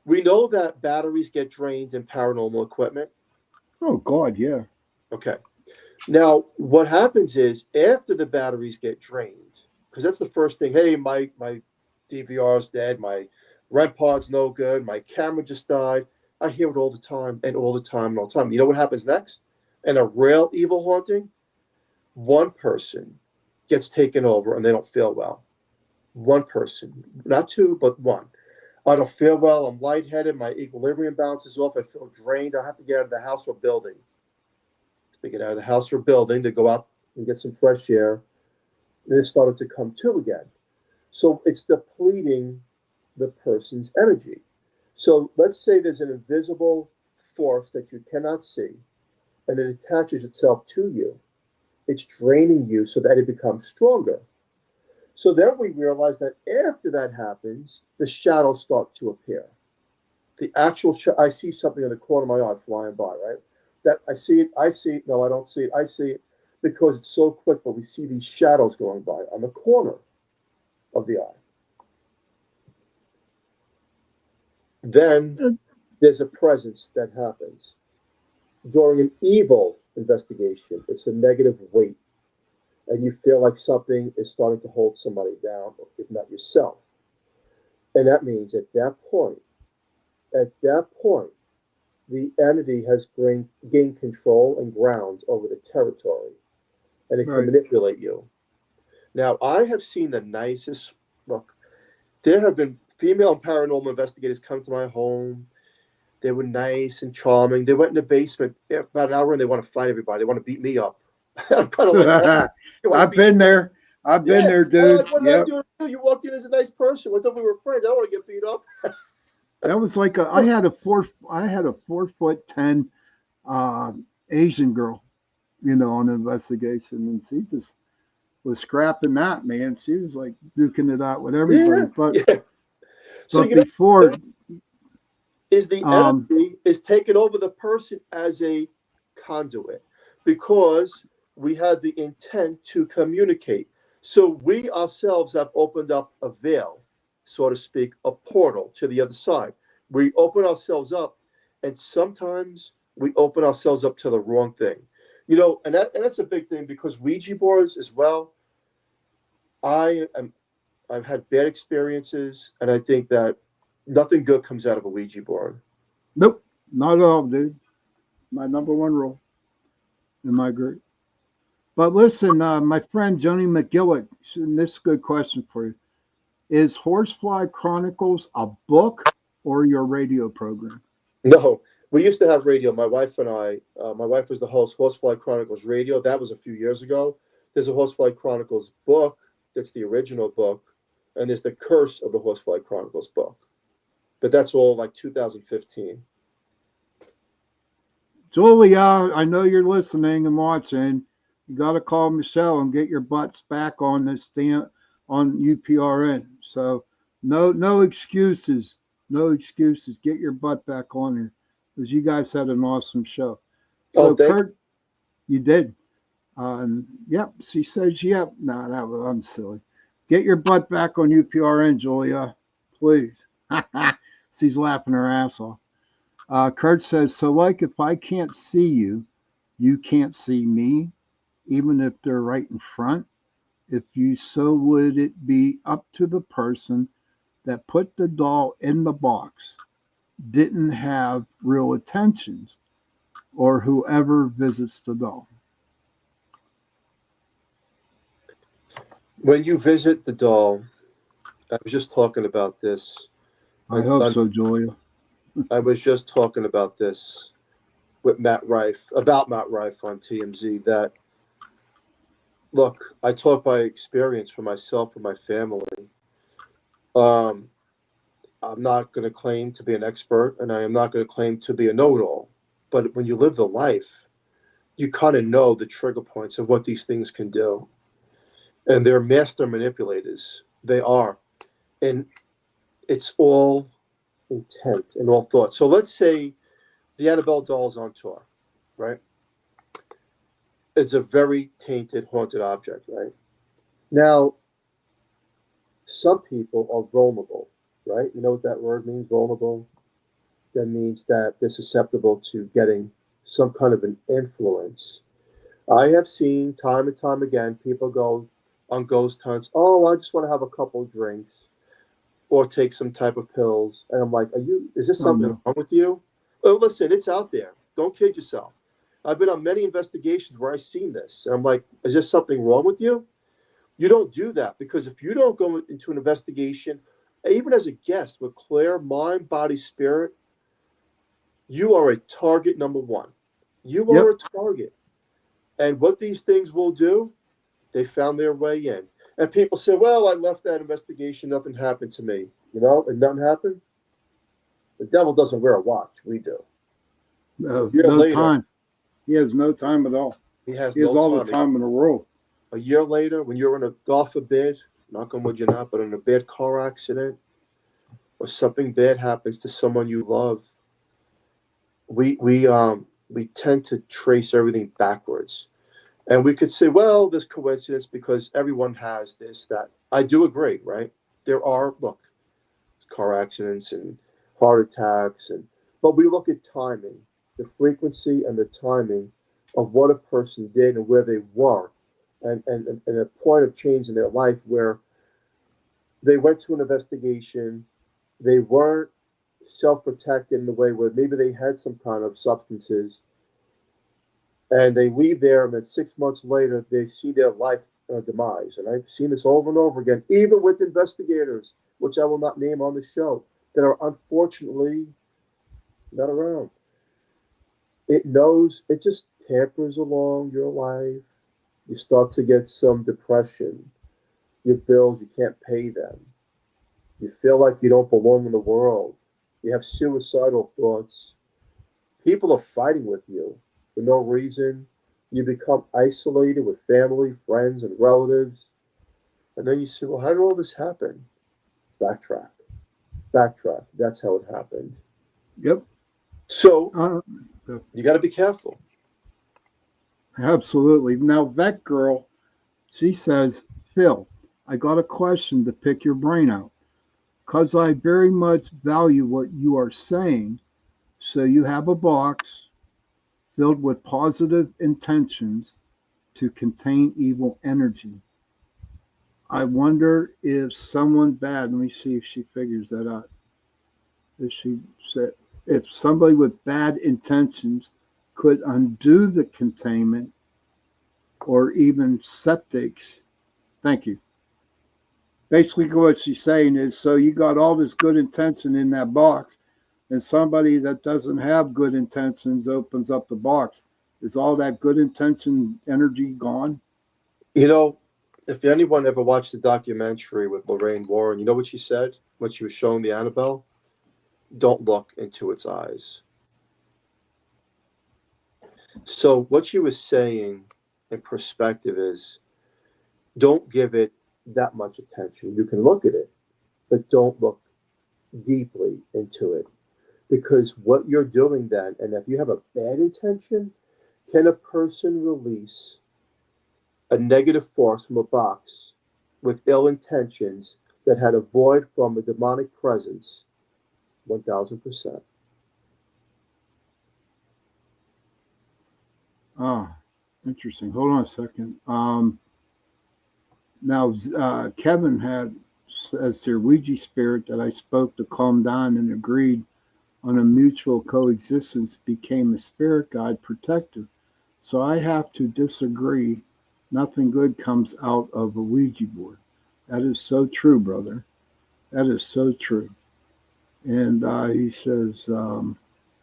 we know that batteries get drained in paranormal equipment. Oh God, yeah. Okay. Now, what happens is after the batteries get drained, because that's the first thing. Hey, my DVR's dead. My REM pod's no good. My camera just died. I hear it all the time and all the time and all the time. You know what happens next? In a real evil haunting, one person gets taken over and they don't feel well. One person, not two, but one. I don't feel well. I'm lightheaded. My equilibrium bounces off. I feel drained. I have to get out of the house or building. To get out of the house or building, to go out and get some fresh air. And it started to come to again. So it's depleting the person's energy. So let's say there's an invisible force that you cannot see, and it attaches itself to you. It's draining you so that it becomes stronger. So then we realize that after that happens, the shadows start to appear. The actual I see something in the corner of my eye flying by, right? That I see it, no, I don't see it, I see it, because it's so quick, but we see these shadows going by on the corner of the eye. Then there's a presence that happens. During an evil investigation, it's a negative weight, and you feel like something is starting to hold somebody down, if not yourself. And that means at that point, the entity has gained control and ground over the territory, and it can manipulate you. Now, I have seen the nicest, look, there have been female and paranormal investigators come to my home. They were nice and charming. They went in the basement about an hour and they want to fight everybody. They want to beat me up. I'm kind of like, I've been there. I've been there, dude. Like, what did I do to you? You walked in as a nice person. I thought we were friends. I don't want to get beat up. That was like I had a 4'10" Asian girl, on an investigation, and she just was scrapping that, man. She was like duking it out with everybody. So before is the energy is taking over the person as a conduit, because we had the intent to communicate. So we ourselves have opened up a veil, so to speak, a portal to the other side. We open ourselves up, and sometimes we open ourselves up to the wrong thing. And that's a big thing, because Ouija boards as well, I've had bad experiences, and I think that nothing good comes out of a Ouija board. Nope, not at all, dude. My number one rule in my group. But listen, my friend Joni McGillick, and this is a good question for you. Is Horsefly Chronicles a book or your radio program? No, we used to have radio. My wife and I, my wife was the host, Horsefly Chronicles Radio. That was a few years ago. There's a Horsefly Chronicles book. That's the original book. And there's the Curse of the Horsefly Chronicles book. But that's all like 2015. Julia, I know you're listening and watching. You got to call Michelle and get your butts back on this stand on UPRN. So no excuses. No excuses. Get your butt back on here, because you guys had an awesome show. So Kurt, you did. Yep, she says yep. No, I'm silly. Get your butt back on UPRN, Julia, please. She's laughing her ass off. Kurt says, so like if I can't see you, you can't see me, even if they're right in front. If you so, would it be up to the person that put the doll in the box, didn't have real intentions, or whoever visits the doll? When you visit the doll, I was just talking about this. I hope so, Julia. I was just talking about this with Matt Rife on TMZ, that, look, I talk by experience for myself and my family. I'm not going to claim to be an expert, and I am not going to claim to be a know-it-all. But when you live the life, you kind of know the trigger points of what these things can do. And they're master manipulators. They are. And it's all intent and all thought. So let's say the Annabelle doll's on tour, right? It's a very tainted, haunted object, right? Now, some people are vulnerable, right? You know what that word means, vulnerable? That means that they're susceptible to getting some kind of an influence. I have seen time and time again people go on ghost hunts. Oh, I just want to have a couple of drinks or take some type of pills. And I'm like, is this something wrong with you? Oh, listen, it's out there. Don't kid yourself. I've been on many investigations where I've seen this. And I'm like, is there something wrong with you? You don't do that, because if you don't go into an investigation, even as a guest with clear mind, body, spirit, you are a target number one. You are a target. And what these things will do, they found their way in. And people say, well, I left that investigation, nothing happened to me. You know, and nothing happened. The devil doesn't wear a watch. We do. No, A year no later, time. He has no time at all. he has He has no all time. the time in the world. A year later, when you're in a, God forbid, knock on wood you're not, but in a bad car accident or something bad happens to someone you love, we tend to trace everything backwards. And we could say, well, there's coincidence because everyone has this, that. I do agree, right? There are, look, car accidents and heart attacks, but we look at timing, the frequency and the timing of what a person did and where they were, and a point of change in their life where they went to an investigation, they weren't self-protected in the way where maybe they had some kind of substances, and they leave there, and then 6 months later, they see their life demise. And I've seen this over and over again, even with investigators, which I will not name on the show, that are unfortunately not around. It just tampers along your life. You start to get some depression. Your bills, you can't pay them. You feel like you don't belong in the world. You have suicidal thoughts. People are fighting with you for no reason. You become isolated with family, friends, and relatives. And then you say, well, how did all this happen? Backtrack. That's how it happened. Yep. So you got to be careful. Absolutely. Now, Vet Girl, she says, Phil, I got a question to pick your brain out. Because I very much value what you are saying. So you have a box filled with positive intentions to contain evil energy. I wonder if someone bad, let me see if she figures that out. If she said, if somebody with bad intentions could undo the containment or even septics. Thank you. Basically, what she's saying is, so you got all this good intention in that box, and somebody that doesn't have good intentions opens up the box. Is all that good intention energy gone? You know, if anyone ever watched the documentary with Lorraine Warren, you know what she said when she was showing the Annabelle? Don't look into its eyes. So what she was saying in perspective is, don't give it that much attention. You can look at it, but don't look deeply into it. Because what you're doing then, and if you have a bad intention, can a person release a negative force from a box with ill intentions that had a void from a demonic presence? 1000%. Oh, interesting. Hold on a second. Now, Kevin had, as their Ouija spirit that I spoke to calm down and agreed on a mutual coexistence, became a spirit guide protector. So I have to disagree. Nothing good comes out of a Ouija board. That is so true, brother. That is so true. And he says, oh,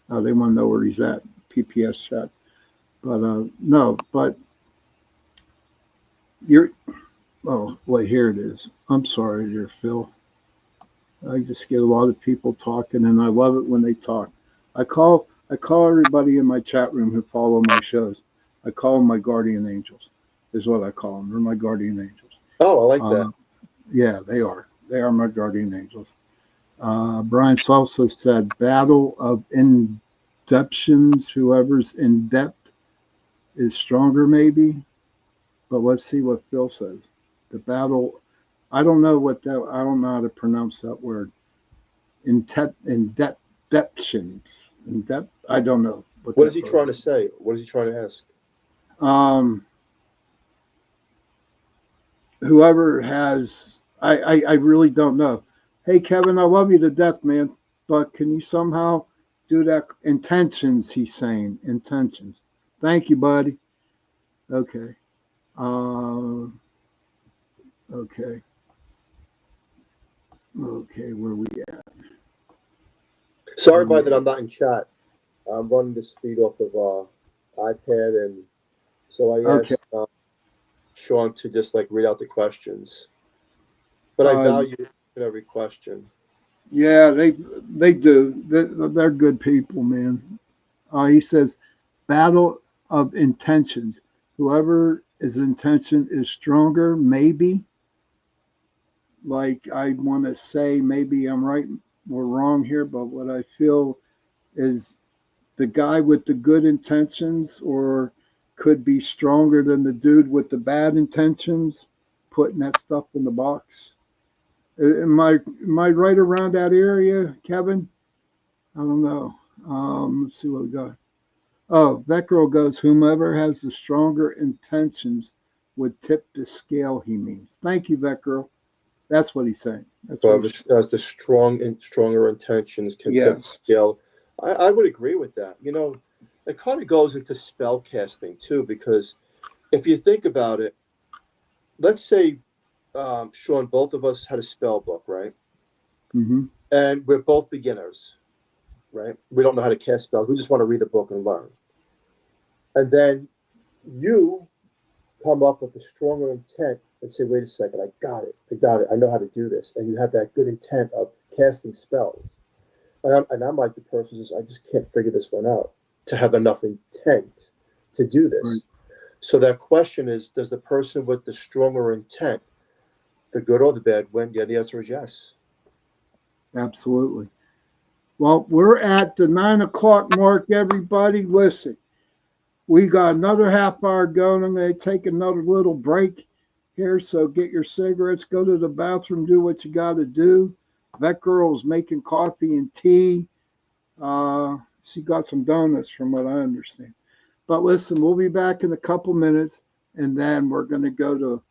they want to know where he's at, PPS chat. But no, but you're, oh, wait, here it is. I'm sorry, dear Phil. I just get a lot of people talking, and I love it when they talk. I call everybody in my chat room who follow my shows. I call them my guardian angels, is what I call them. They're my guardian angels. Oh, I like that. Yeah, they are. They are my guardian angels. Brian Salsa said, battle of indeptions. Whoever's in depth is stronger, maybe. But let's see what Phil says. The battle. I don't know what that. I don't know how to pronounce that word. Indeptions. In depth. I don't know. What is he trying to say? What is he trying to ask? Whoever has. I really don't know. Hey, Kevin, I love you to death, man. But can you somehow do that? Intentions, he's saying. Intentions. Thank you, buddy. Okay. Okay. Okay, where we at? Sorry about that I'm not in chat. I'm running this feed off of iPad, and so I asked Sean, to just like read out the questions. But I value every question. Yeah, they do. They're good people, man. He says, battle of intentions. Whoever his intention is stronger, maybe. Like I want to say, maybe I'm right or wrong here, but what I feel is the guy with the good intentions or could be stronger than the dude with the bad intentions putting that stuff in the box. Am I right around that area, Kevin? I don't know. Let's see what we got. Oh, that girl goes, whomever has the stronger intentions would tip the scale, he means. Thank you, that girl. That's what he's saying. That's what as the stronger intentions can tip the scale. I would agree with that. You know, it kind of goes into spell casting too, because if you think about it, let's say, Sean, both of us had a spell book, right? Mm-hmm. And we're both beginners, right? We don't know how to cast spells. We just want to read the book and learn. And then you come up with a stronger intent and say, wait a second, I got it. I know how to do this. And you have that good intent of casting spells. And I'm like the person who says, I just can't figure this one out to have enough intent to do this. Right. So that question is, does the person with the stronger intent, the good or the bad, win? Yeah, the answer is yes. Absolutely. Well, we're at the 9 o'clock mark, everybody. Listen, we got another half hour going. I'm going to take another little break here. So get your cigarettes, go to the bathroom, do what you got to do. That girl's making coffee and tea. She got some donuts from what I understand. But listen, we'll be back in a couple minutes. And then we're going to go to,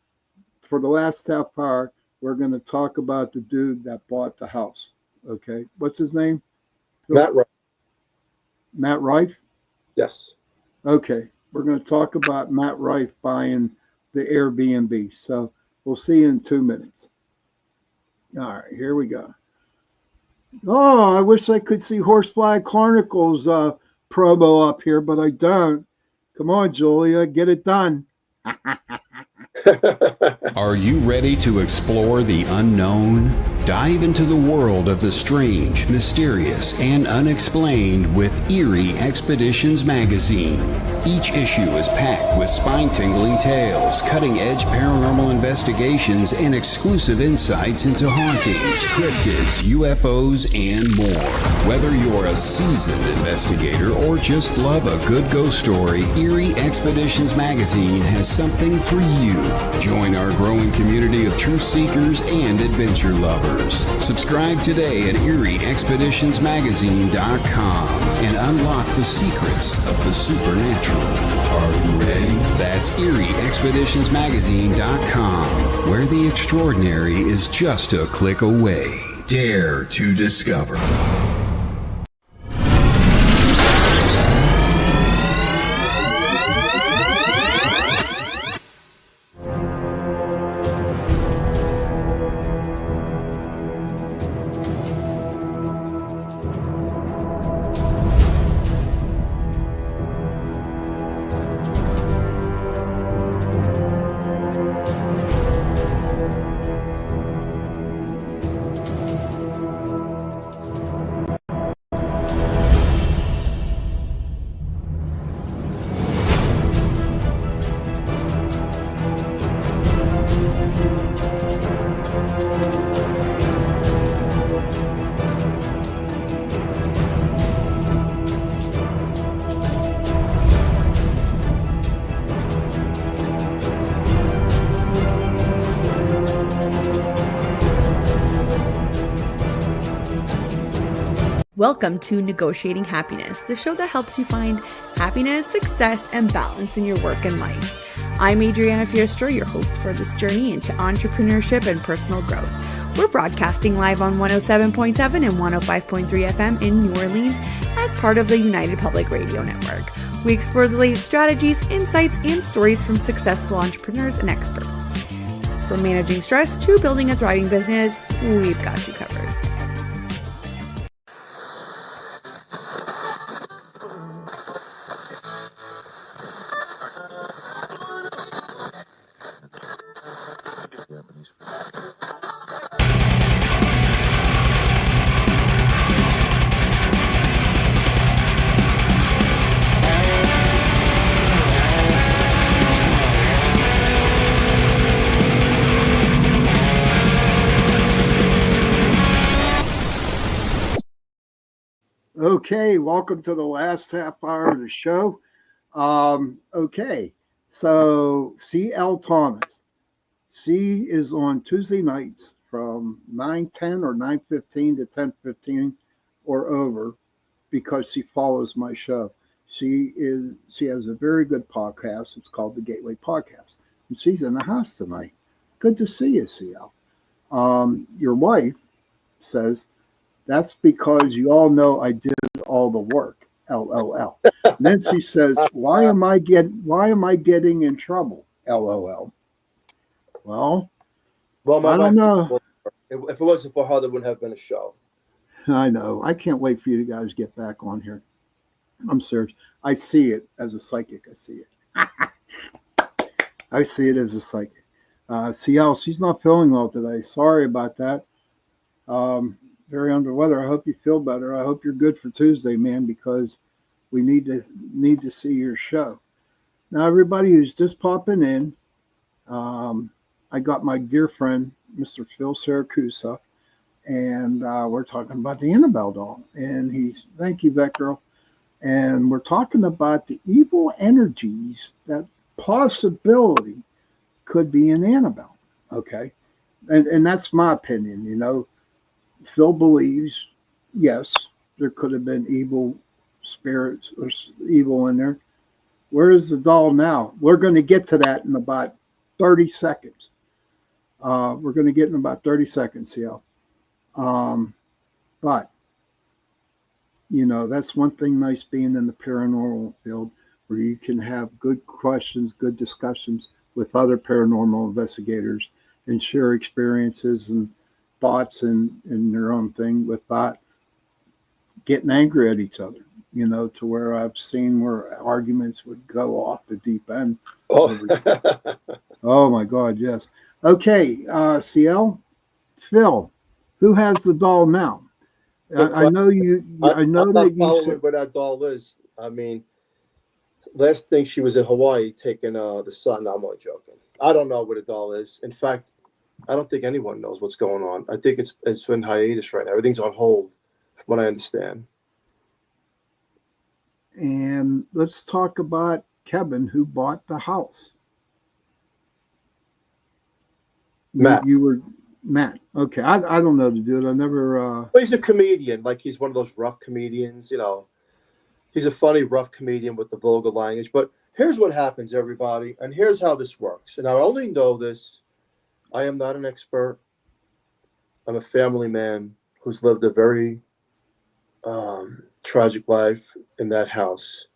for the last half hour, we're going to talk about the dude that bought the house. Okay. What's his name? Matt Rife. Matt Rife? Yes. Okay. We're going to talk about Matt Rife buying the Airbnb. So we'll see you in 2 minutes. All right, here we go. Oh, I wish I could see Horsefly Chronicles promo up here, but I don't. Come on, Julia, get it done. Are you ready to explore the unknown? Dive into the world of the strange, mysterious, and unexplained with Eerie Expeditions magazine. Each issue is packed with spine-tingling tales, cutting-edge paranormal investigations, and exclusive insights into hauntings, cryptids, UFOs, and more. Whether you're a seasoned investigator or just love a good ghost story, Eerie Expeditions magazine has something for you. Join our growing community of truth seekers and adventure lovers. Subscribe today at EerieExpeditionsMagazine.com and unlock the secrets of the supernatural. Are you ready? That's EerieExpeditionsMagazine.com, where the extraordinary is just a click away. Dare to discover. Welcome to Negotiating Happiness, the show that helps you find happiness, success, and balance in your work and life. I'm Adriana Fierster, your host for this journey into entrepreneurship and personal growth. We're broadcasting live on 107.7 and 105.3 FM in New Orleans as part of the United Public Radio Network. We explore the latest strategies, insights, and stories from successful entrepreneurs and experts. From managing stress to building a thriving business, we've got you covered. Okay, welcome to the last half hour of the show. Okay, so C.L. Thomas. C is on Tuesday nights from 9:10 or 9:15 to 10:15 or over because she follows my show. She has a very good podcast. It's called the Gateway Podcast. And she's in the house tonight. Good to see you, CL. Your wife says, that's because you all know I did all the work. LOL. And then she says, why am I getting in trouble? LOL. Well, my I don't wife, know. if it wasn't for her, there wouldn't have been a show. I know. I can't wait for you guys to get back on here. I'm serious. I see it as a psychic. I see it. I see it as a psychic. CL, she's not feeling well today. Sorry about that. Very under weather. I hope you feel better. I hope you're good for Tuesday, man, because we need to see your show. Now, everybody who's just popping in, I got my dear friend, Mr. Phil Siracusa, and we're talking about the Annabelle doll. And thank you, Vet Girl. And we're talking about the evil energies that possibility could be in Annabelle. Okay. And that's my opinion, you know. Phil believes, yes, there could have been evil spirits or evil in there. Where is the doll now? We're going to get to that in about 30 seconds. We're going to get in about 30 seconds, CL. But, you know, that's one thing nice being in the paranormal field, where you can have good questions, good discussions with other paranormal investigators and share experiences and thoughts in their own thing without getting angry at each other, you know, to where I've seen where arguments would go off the deep end. Oh my God, yes. Okay, CL, Phil, who has the doll now? I know you. I know I'm that not you following said where that doll is. I mean, last thing she was in Hawaii taking the sun. No, I'm only joking. I don't know where the doll is. In fact, I don't think anyone knows what's going on. I think it's in hiatus right now. Everything's on hold, from what I understand. And let's talk about Kevin, who bought the house. Matt. You were Matt. Okay, I don't know the dude. I never. Well, he's a comedian. Like, he's one of those rough comedians. You know, he's a funny, rough comedian with the vulgar language. But here's what happens, everybody, and here's how this works. And I only know this. I am not an expert. I'm a family man who's lived a very tragic life in that house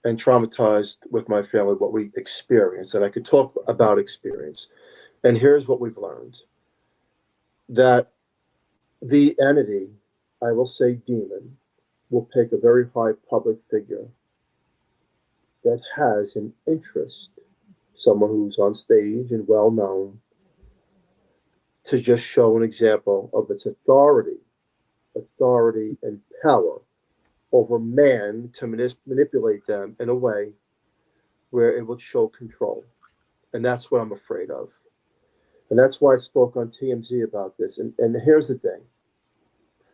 and traumatized with my family what we experienced. And I could talk about experience. And here's what we've learned. That the entity, I will say demon, will pick a very high public figure that has an interest, someone who's on stage and well known, to just show an example of its authority and power over man, to manipulate them in a way where it would show control. And that's what I'm afraid of. And that's why I spoke on TMZ about this. And here's the thing.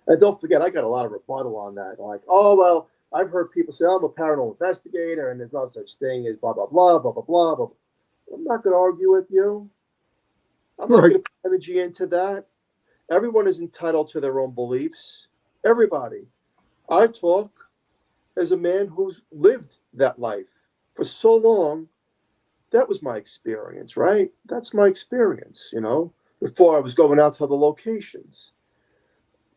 And don't forget, I got a lot of rebuttal on that. Like, oh, well, I've heard people say, I'm a paranormal investigator and there's no such thing as blah, blah, blah, blah, blah, blah, blah. I'm not going to argue with you. I'm not going to put energy into that. Everyone is entitled to their own beliefs. Everybody. I talk as a man who's lived that life for so long. That was my experience, right? That's my experience, you know, before I was going out to the locations.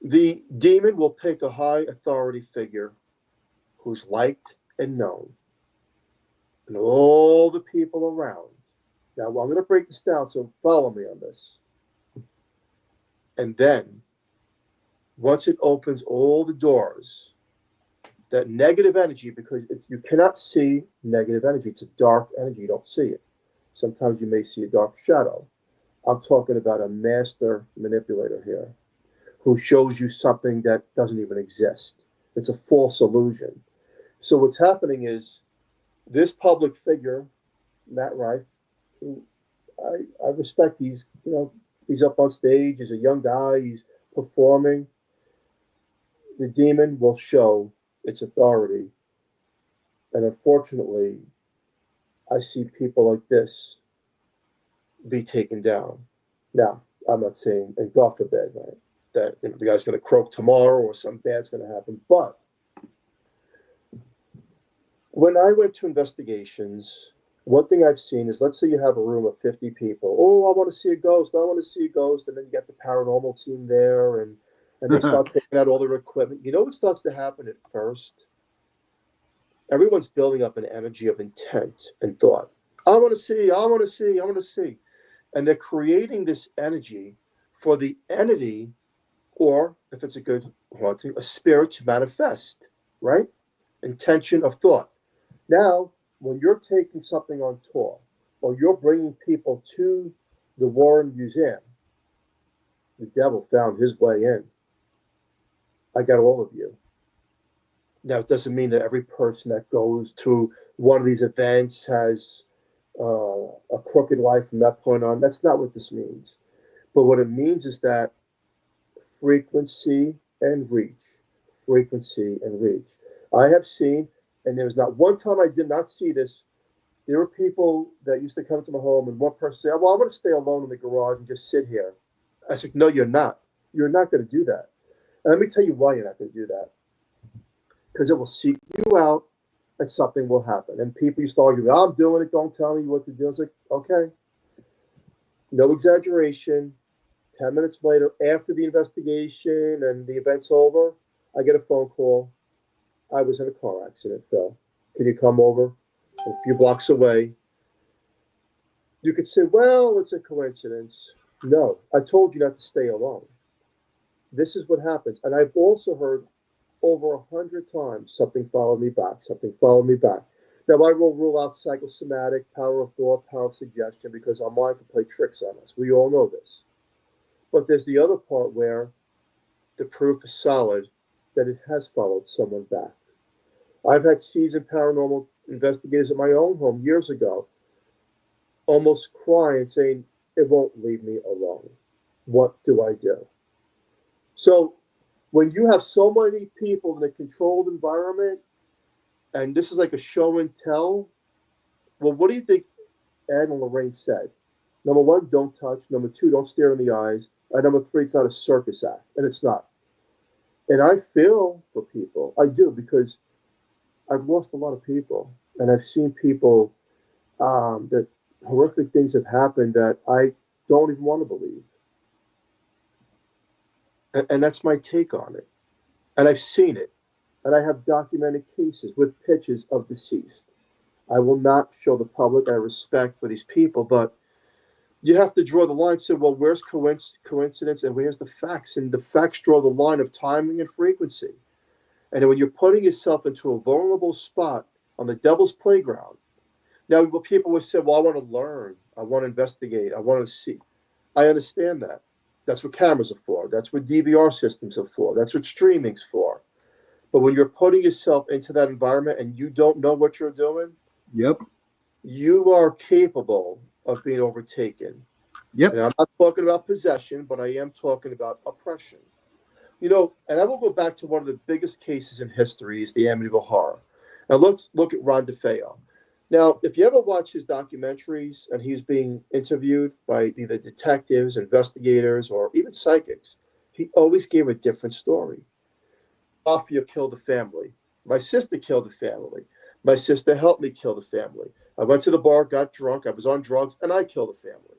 The demon will pick a high authority figure who's liked and known, and all the people around. Now, I'm going to break this down, so follow me on this. And then, once it opens all the doors, that negative energy, because you cannot see negative energy. It's a dark energy. You don't see it. Sometimes you may see a dark shadow. I'm talking about a master manipulator here who shows you something that doesn't even exist. It's a false illusion. So what's happening is this public figure, Matt Rife, who I respect, he's up on stage, he's a young guy, he's performing. The demon will show its authority. And unfortunately, I see people like this be taken down. Now, I'm not saying, and God forbid, right, that the guy's going to croak tomorrow or something bad's going to happen. But when I went to investigations, one thing I've seen is, let's say you have a room of 50 people. Oh, I want to see a ghost. I want to see a ghost. And then you get the paranormal team there, and they start taking out all their equipment. You know what starts to happen at first? Everyone's building up an energy of intent and thought. I want to see, I want to see, I want to see. And they're creating this energy for the entity, or if it's a good haunting, a spirit to manifest, right? Intention of thought. Now, when you're taking something on tour, or you're bringing people to the Warren Museum, the devil found his way in. I got all of you. Now, it doesn't mean that every person that goes to one of these events has a crooked life from that point on. That's not what this means. But what it means is that frequency and reach. Frequency and reach. I have seen, and there was not one time I did not see this. There were people that used to come to my home, and one person said, well, I'm going to stay alone in the garage and just sit here. I said, no, you're not. You're not going to do that. And let me tell you why you're not going to do that. Because it will seek you out and something will happen. And people used to argue, I'm doing it, don't tell me what to do. It's like, okay. No exaggeration. 10 minutes later, after the investigation and the event's over, I get a phone call. I was in a car accident, Phil. Can you come over? A few blocks away. You could say, well, it's a coincidence. No, I told you not to stay alone. This is what happens. And I've also heard over 100 times, something followed me back, something followed me back. Now, I will rule out psychosomatic, power of thought, power of suggestion, because our mind can play tricks on us. We all know this. But there's the other part where the proof is solid that it has followed someone back. I've had seasoned paranormal investigators at my own home years ago almost crying, saying, it won't leave me alone. What do I do? So when you have so many people in a controlled environment, and this is like a show and tell, well, what do you think Ed and Lorraine said? Number one, don't touch. Number two, don't stare in the eyes. And number three, it's not a circus act. And it's not. And I feel for people. I do, because I've lost a lot of people. And I've seen people that horrific things have happened that I don't even want to believe. And that's my take on it. And I've seen it. And I have documented cases with pictures of deceased. I will not show the public. I have respect for these people, but you have to draw the line. So, well, where's coincidence and where's the facts? And the facts draw the line of timing and frequency. And when you're putting yourself into a vulnerable spot on the devil's playground, now people will say, well, I want to learn. I want to investigate. I want to see. I understand that. That's what cameras are for. That's what DVR systems are for. That's what streaming's for. But when you're putting yourself into that environment and you don't know what you're doing, yep, you are capable of being overtaken. Yep. And I'm not talking about possession, but I am talking about oppression. You know, and I will go back to one of the biggest cases in history is the Amityville Horror. Now let's look at Ron DeFeo. Now, if you ever watch his documentaries and he's being interviewed by either detectives, investigators, or even psychics, he always gave a different story. Mafia killed the family. My sister killed the family. My sister helped me kill the family. I went to the bar, got drunk, I was on drugs, and I killed the family.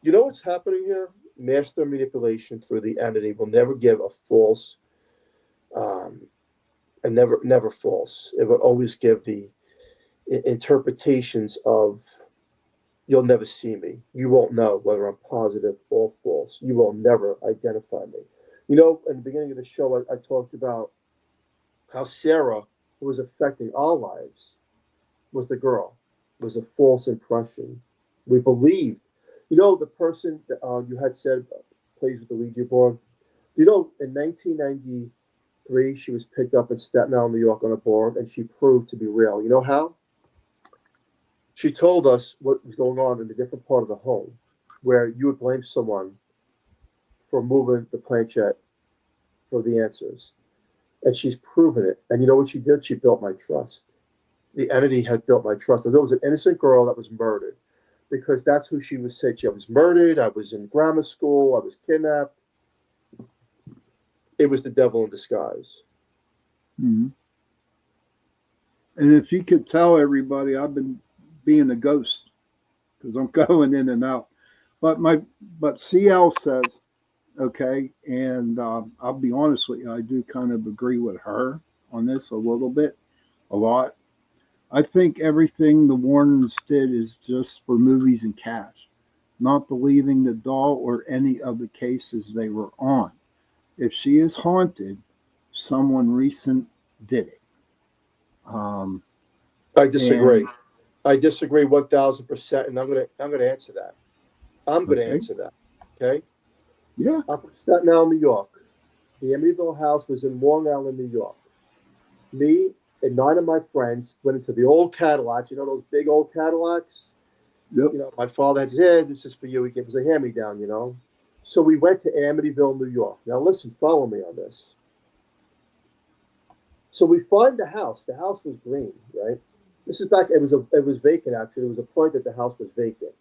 You know what's happening here? Master manipulation through the entity will never give a false, and never false. It will always give the interpretations of, you'll never see me. You won't know whether I'm positive or false. You will never identify me. You know, in the beginning of the show, I talked about how Sarah, who was affecting our lives, was the girl. It was a false impression. We believed. You know, the person that you had said plays with the Ouija board. You know, in 1993, she was picked up in Staten Island, New York on a board, and she proved to be real. You know how? She told us what was going on in a different part of the home, where you would blame someone for moving the planchette for the answers. And she's proven it. And you know what she did? She built my trust. The entity had built my trust. There was an innocent girl that was murdered because that's who she was saying. She was murdered. I was in grammar school. I was kidnapped. It was the devil in disguise. Mm-hmm. And if you could tell everybody, I've been being a ghost because I'm going in and out. But CL says, okay, and I'll be honest with you, I do kind of agree with her on this a little bit, a lot. I think everything the Warrens did is just for movies and cash, not believing the doll or any of the cases they were on. If she is haunted, someone recent did it. I disagree. And, I disagree 1,000%, and I'm gonna answer that. I'm gonna okay. answer that. Okay. Yeah. I'm from Staten Island, New York. The Amityville house was in Long Island, New York. Me and 9 of my friends went into the old Cadillacs. You know those big old Cadillacs? Yep. You know, my father had said, this is for you. He gave us a hand-me-down, you know. So we went to Amityville, New York. Now listen, follow me on this. So we find the house. The house was green, right? This is back, it was vacant actually. There was a point that the house was vacant.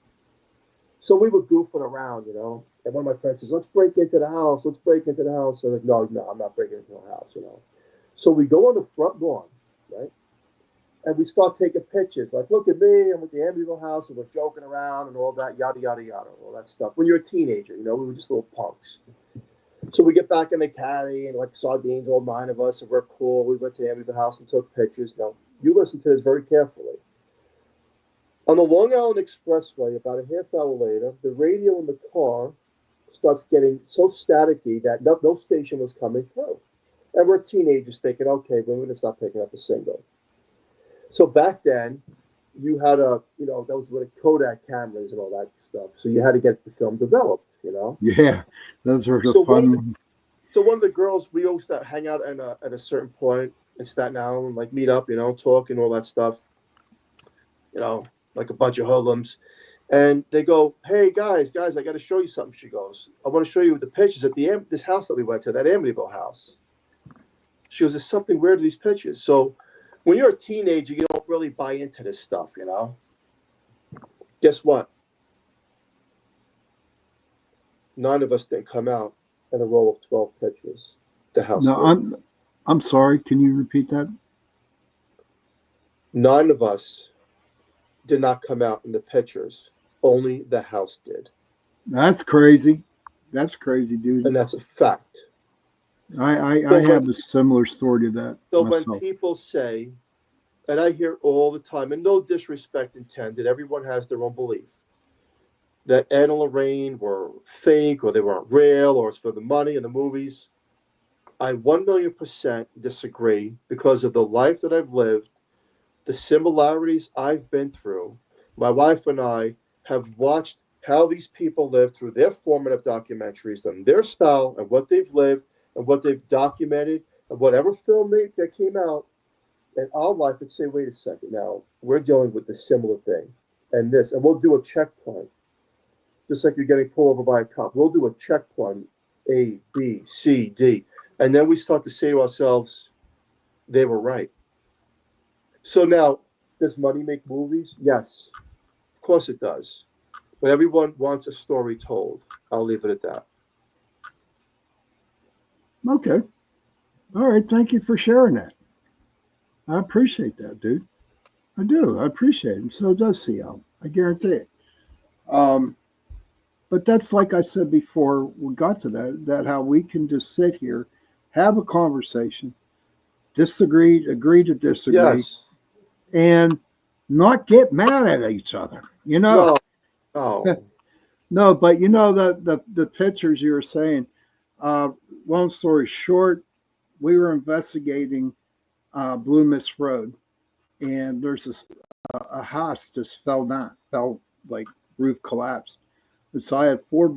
So we were goofing around, you know. And one of my friends says, let's break into the house. Let's break into the house. I'm like, no, I'm not breaking into the house, you know. So we go on the front lawn, right? And we start taking pictures. Like, look at me, I'm with the Amityville house, and we're joking around and all that, yada, yada, yada, all that stuff. When you're a teenager, you know, we were just little punks. So we get back in the caddy, and like sardines, all 9 of us, and we're cool. We went to the Amityville house and took pictures. Now, you listen to this very carefully. On the Long Island Expressway, about a half hour later, the radio in the car starts getting so staticky that no station was coming through. And we're teenagers thinking, okay, we're going to stop picking up a single. So back then, you had that was with Kodak cameras and all that stuff. So you had to get the film developed, you know? Yeah, those were the fun ones. So one of the girls, we always hang out at a certain point in Staten Island, like meet up, you know, talk and all that stuff, you know, like a bunch of hoodlums. And they go, hey, guys, I got to show you something. She goes, I want to show you the pictures at this house that we went to, that Amityville house. She goes, there's something weird to these pictures. So when you're a teenager, you don't really buy into this stuff, you know? Guess what? 9 of us didn't come out in a row of 12 pictures. The house did. I'm sorry. Can you repeat that? 9 of us did not come out in the pictures. Only the house did. That's crazy. That's crazy, dude. And that's a fact. I have a similar story to that. So myself. when people say, and I hear all the time, and no disrespect intended, everyone has their own belief, that Ed and Lorraine were fake or they weren't real or it's for the money in the movies. I 1,000,000% disagree because of the life that I've lived, the similarities I've been through. My wife and I have watched how these people live through their formative documentaries and their style and what they've lived and what they've documented and whatever film that came out in our life and say, wait a second, now we're dealing with a similar thing and this, and we'll do a checkpoint. Just like you're getting pulled over by a cop. We'll do a checkpoint, A, B, C, D. And then we start to say to ourselves, they were right. So now, does money make movies? Yes, of course it does. But everyone wants a story told. I'll leave it at that. Okay. All right. Thank you for sharing that. I appreciate that, dude. I do. I appreciate it. And so does CL. I guarantee it. But that's like I said before we got to that how we can just sit here, have a conversation, agree to disagree, Yes. and not get mad at each other. You know? No. No, but you know the pictures you were saying. Long story short, we were investigating Blue Mist Road, and there's a house just fell like roof collapsed. And so I had 4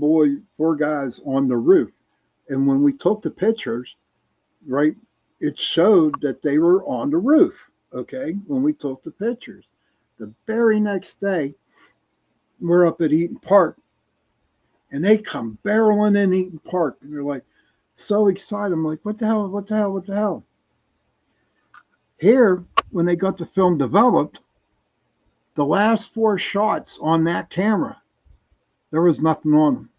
guys on the roof. And when we took the pictures, right, it showed that they were on the roof, okay, when we took the pictures. The very next day, we're up at Eaton Park, and they come barreling in Eaton Park, and they're like so excited. I'm like, what the hell? Here, when they got the film developed, the last 4 shots on that camera, there was nothing on them.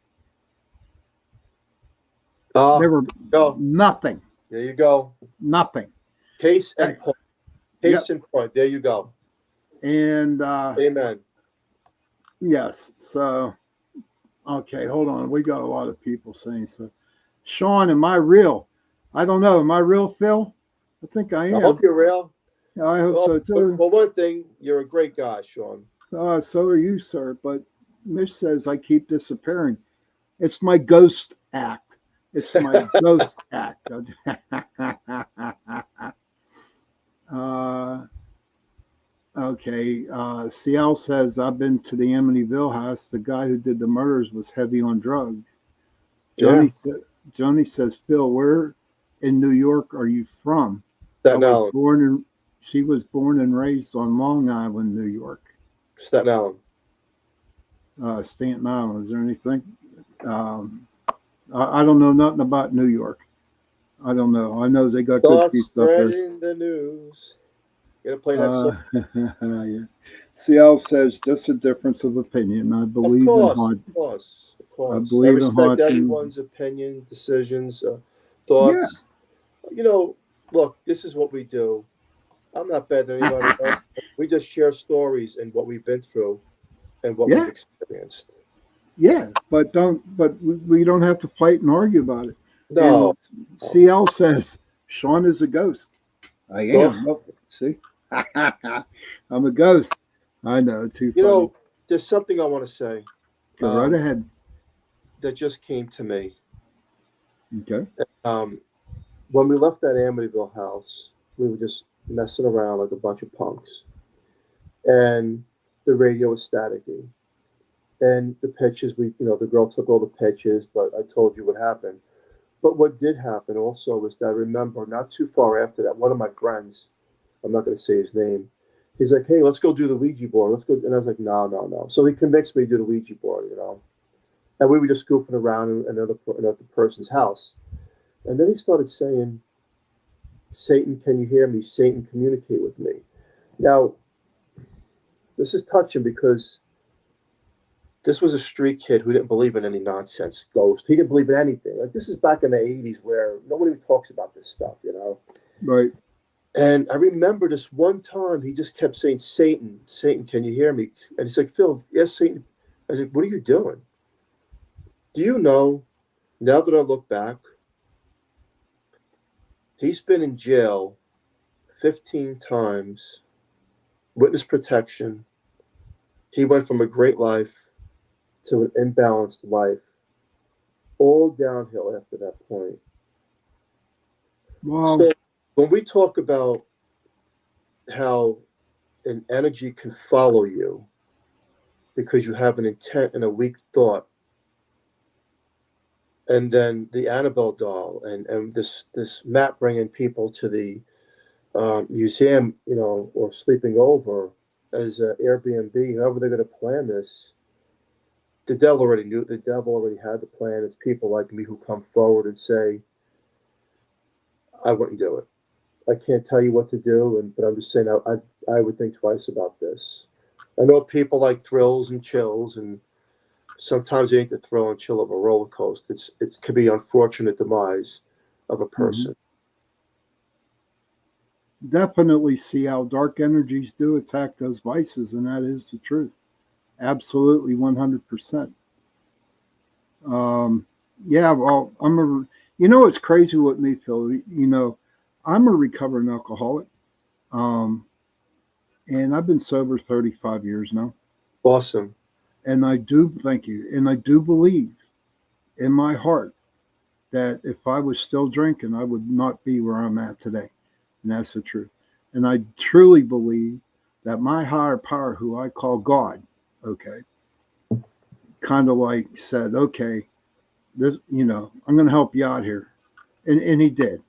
There were nothing. There you go. Nothing. Case in point. Case in point. There you go. And amen. Yes. So, okay, hold on. We got a lot of people saying so. Sean, am I real? I don't know. Am I real, Phil? I think I am. I hope you're real. Yeah, I hope so too. Well, one thing, you're a great guy, Sean. So are you, sir. But Mish says I keep disappearing. It's my ghost act. It's my ghost act. Okay. CL says I've been to the Amityville house. The guy who did the murders was heavy on drugs. Johnny says, Phil, where in New York are you from? She was born and raised on Long Island, New York. Staten Island. Staten Island. Is there anything? I don't know nothing about New York. I don't know. I know they got good pizza up there. Spreading the news. You gotta play that song. Yeah. CL says just a difference of opinion. I believe in hard. Of course. I believe I respect everyone's opinion, decisions, thoughts. Yeah. Look, this is what we do. I'm not better than anybody else. We just share stories and what we've been through and what we've experienced. Yeah, but we don't have to fight and argue about it. No. And CL says Sean is a ghost. I am. Oh, see, I'm a ghost. I know. Too funny. There's something I want to say. Go right ahead. That just came to me. Okay. When we left that Amityville house, we were just messing around like a bunch of punks, and the radio was staticky. And the pitches, the girl took all the pitches, but I told you what happened. But what did happen also was that I remember not too far after that, one of my friends, I'm not going to say his name, he's like, hey, let's go do the Ouija board. Let's go. And I was like, no. So he convinced me to do the Ouija board, And we were just goofing around in another person's house. And then he started saying, Satan, can you hear me? Satan, communicate with me. Now, this is touching because this was a street kid who didn't believe in any nonsense ghost. He didn't believe in anything. Like, this is back in the 80s where nobody talks about this stuff, Right. And I remember this one time he just kept saying, Satan, can you hear me? And he's like, Phil, yes, Satan. I was like, what are you doing? Do you know, now that I look back, he's been in jail 15 times, witness protection. He went from a great life to an imbalanced life, all downhill after that point. Wow. So when we talk about how an energy can follow you because you have an intent and a weak thought, and then the Annabelle doll and this map bringing people to the museum, or sleeping over as Airbnb, however they're going to plan this, the devil already knew. The devil already had the plan. It's people like me who come forward and say, I wouldn't do it. I can't tell you what to do, but I'm just saying I would think twice about this. I know people like thrills and chills, and sometimes it ain't the thrill and chill of a roller coaster. It could be unfortunate demise of a person. Definitely see how dark energies do attack those vices, and that is the truth. Absolutely, 100%. Yeah, well, it's crazy with me, Phil. I'm a recovering alcoholic, and I've been sober 35 years now. Awesome. And I do, thank you, and I do believe in my heart that if I was still drinking, I would not be where I'm at today. And that's the truth. And I truly believe that my higher power, who I call God, kind of like said, okay, this, I'm going to help you out here. And he did.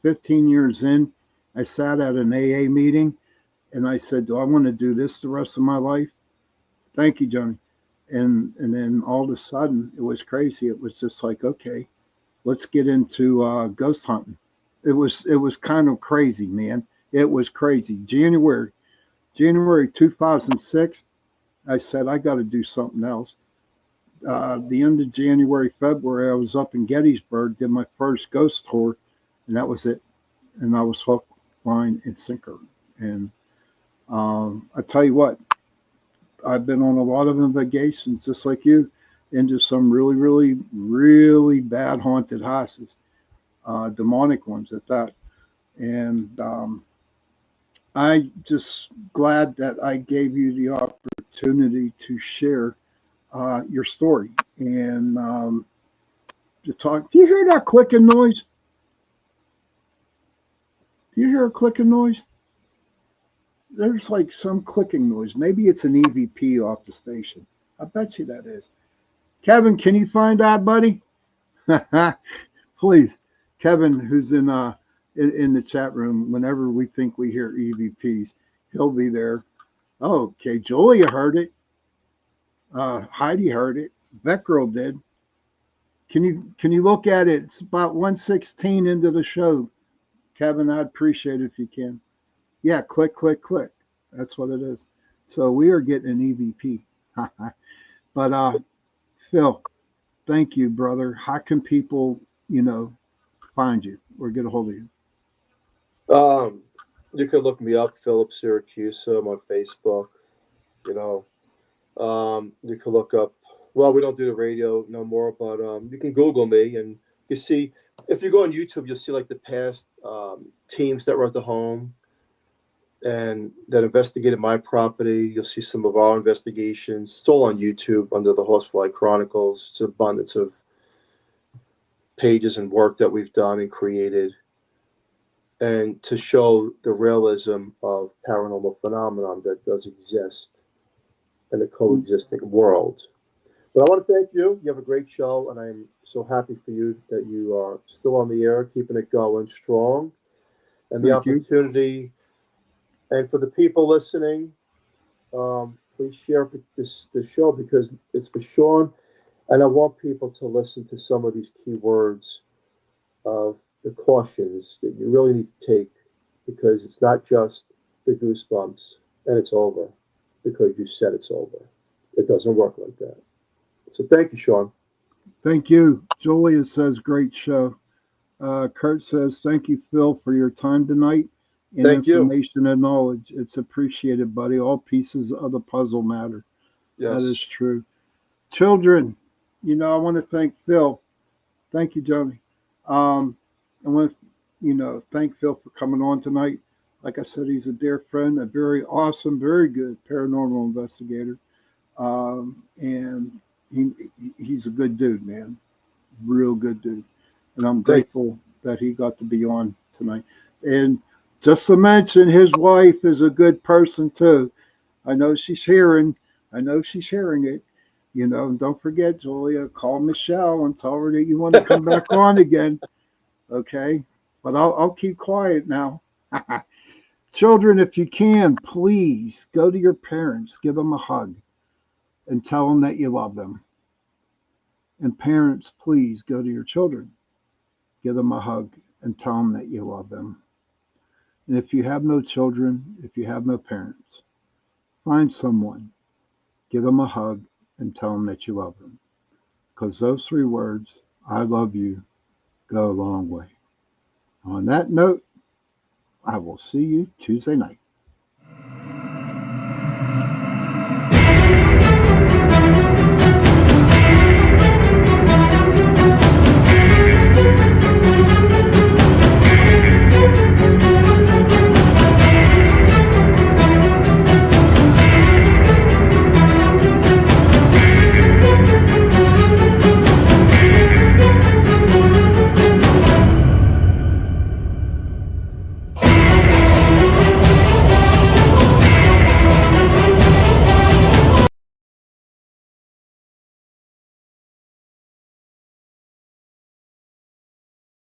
15 years in, I sat at an AA meeting and I said, do I want to do this the rest of my life? Thank you, Johnny. And then all of a sudden, it was crazy. It was just like, okay, let's get into ghost hunting. It was kind of crazy, man. It was crazy. January 2006, I said, I got to do something else. The end of January, February, I was up in Gettysburg, did my first ghost tour, and that was it. And I was hook, line, and sinker. And I tell you what, I've been on a lot of investigations, just like you, into some really, really, really bad haunted houses, demonic ones at that. And I just glad that I gave you the opportunity to share your story and to talk. Do you hear that clicking noise? Do you hear a clicking noise? There's like some clicking noise. Maybe it's an EVP off the station. I bet you that is. Kevin, can you find out, buddy? Please. Kevin, who's in the chat room, whenever we think we hear EVPs, he'll be there. Oh, okay, Julia heard it. Heidi heard it. Beck Girl did. Can you look at it? It's about 1:16 into the show. Kevin, I'd appreciate it if you can. Yeah, click, click, click. That's what it is. So we are getting an EVP. But Phil, thank you, brother. How can people, find you or get a hold of you? You can look me up, Philip Siracusa. I'm on Facebook. You can look up. Well, we don't do the radio no more, but you can Google me, and you see. If you go on YouTube, you'll see like the past teams that were at the home and that investigated my property. You'll see some of our investigations. It's all on YouTube under the Horsefly Chronicles. It's an abundance of pages and work that we've done and created, and to show the realism of paranormal phenomenon that does exist in a coexisting world. But I want to thank you. You have a great show, and I'm so happy for you that you are still on the air, keeping it going strong, and the opportunity. And for the people listening, please share this show because it's for Sean, and I want people to listen to some of these key words of the cautions that you really need to take, because it's not just the goosebumps and it's over because you said it's over. It doesn't work like that. So thank you, Sean. Thank you. Julia says, great show. Kurt says, thank you, Phil, for your time tonight and information and knowledge. It's appreciated, buddy. All pieces of the puzzle matter. Yes. That is true. Children, I want to thank Phil. Thank you, Johnny. I want to, thank Phil for coming on tonight. Like I said, he's a dear friend, a very awesome, very good paranormal investigator. And he's a good dude, man. Real good dude. And I'm grateful that he got to be on tonight. And just to mention, his wife is a good person too. I know she's hearing it. Don't forget, Julia, call Michelle and tell her that you want to come back on again. Okay? But I'll keep quiet now. Children, if you can, please go to your parents, give them a hug, and tell them that you love them. And parents, please go to your children, give them a hug, and tell them that you love them. And if you have no children, if you have no parents, find someone, give them a hug, and tell them that you love them. Because those 3 words, I love you, go a long way. On that note, I will see you Tuesday night.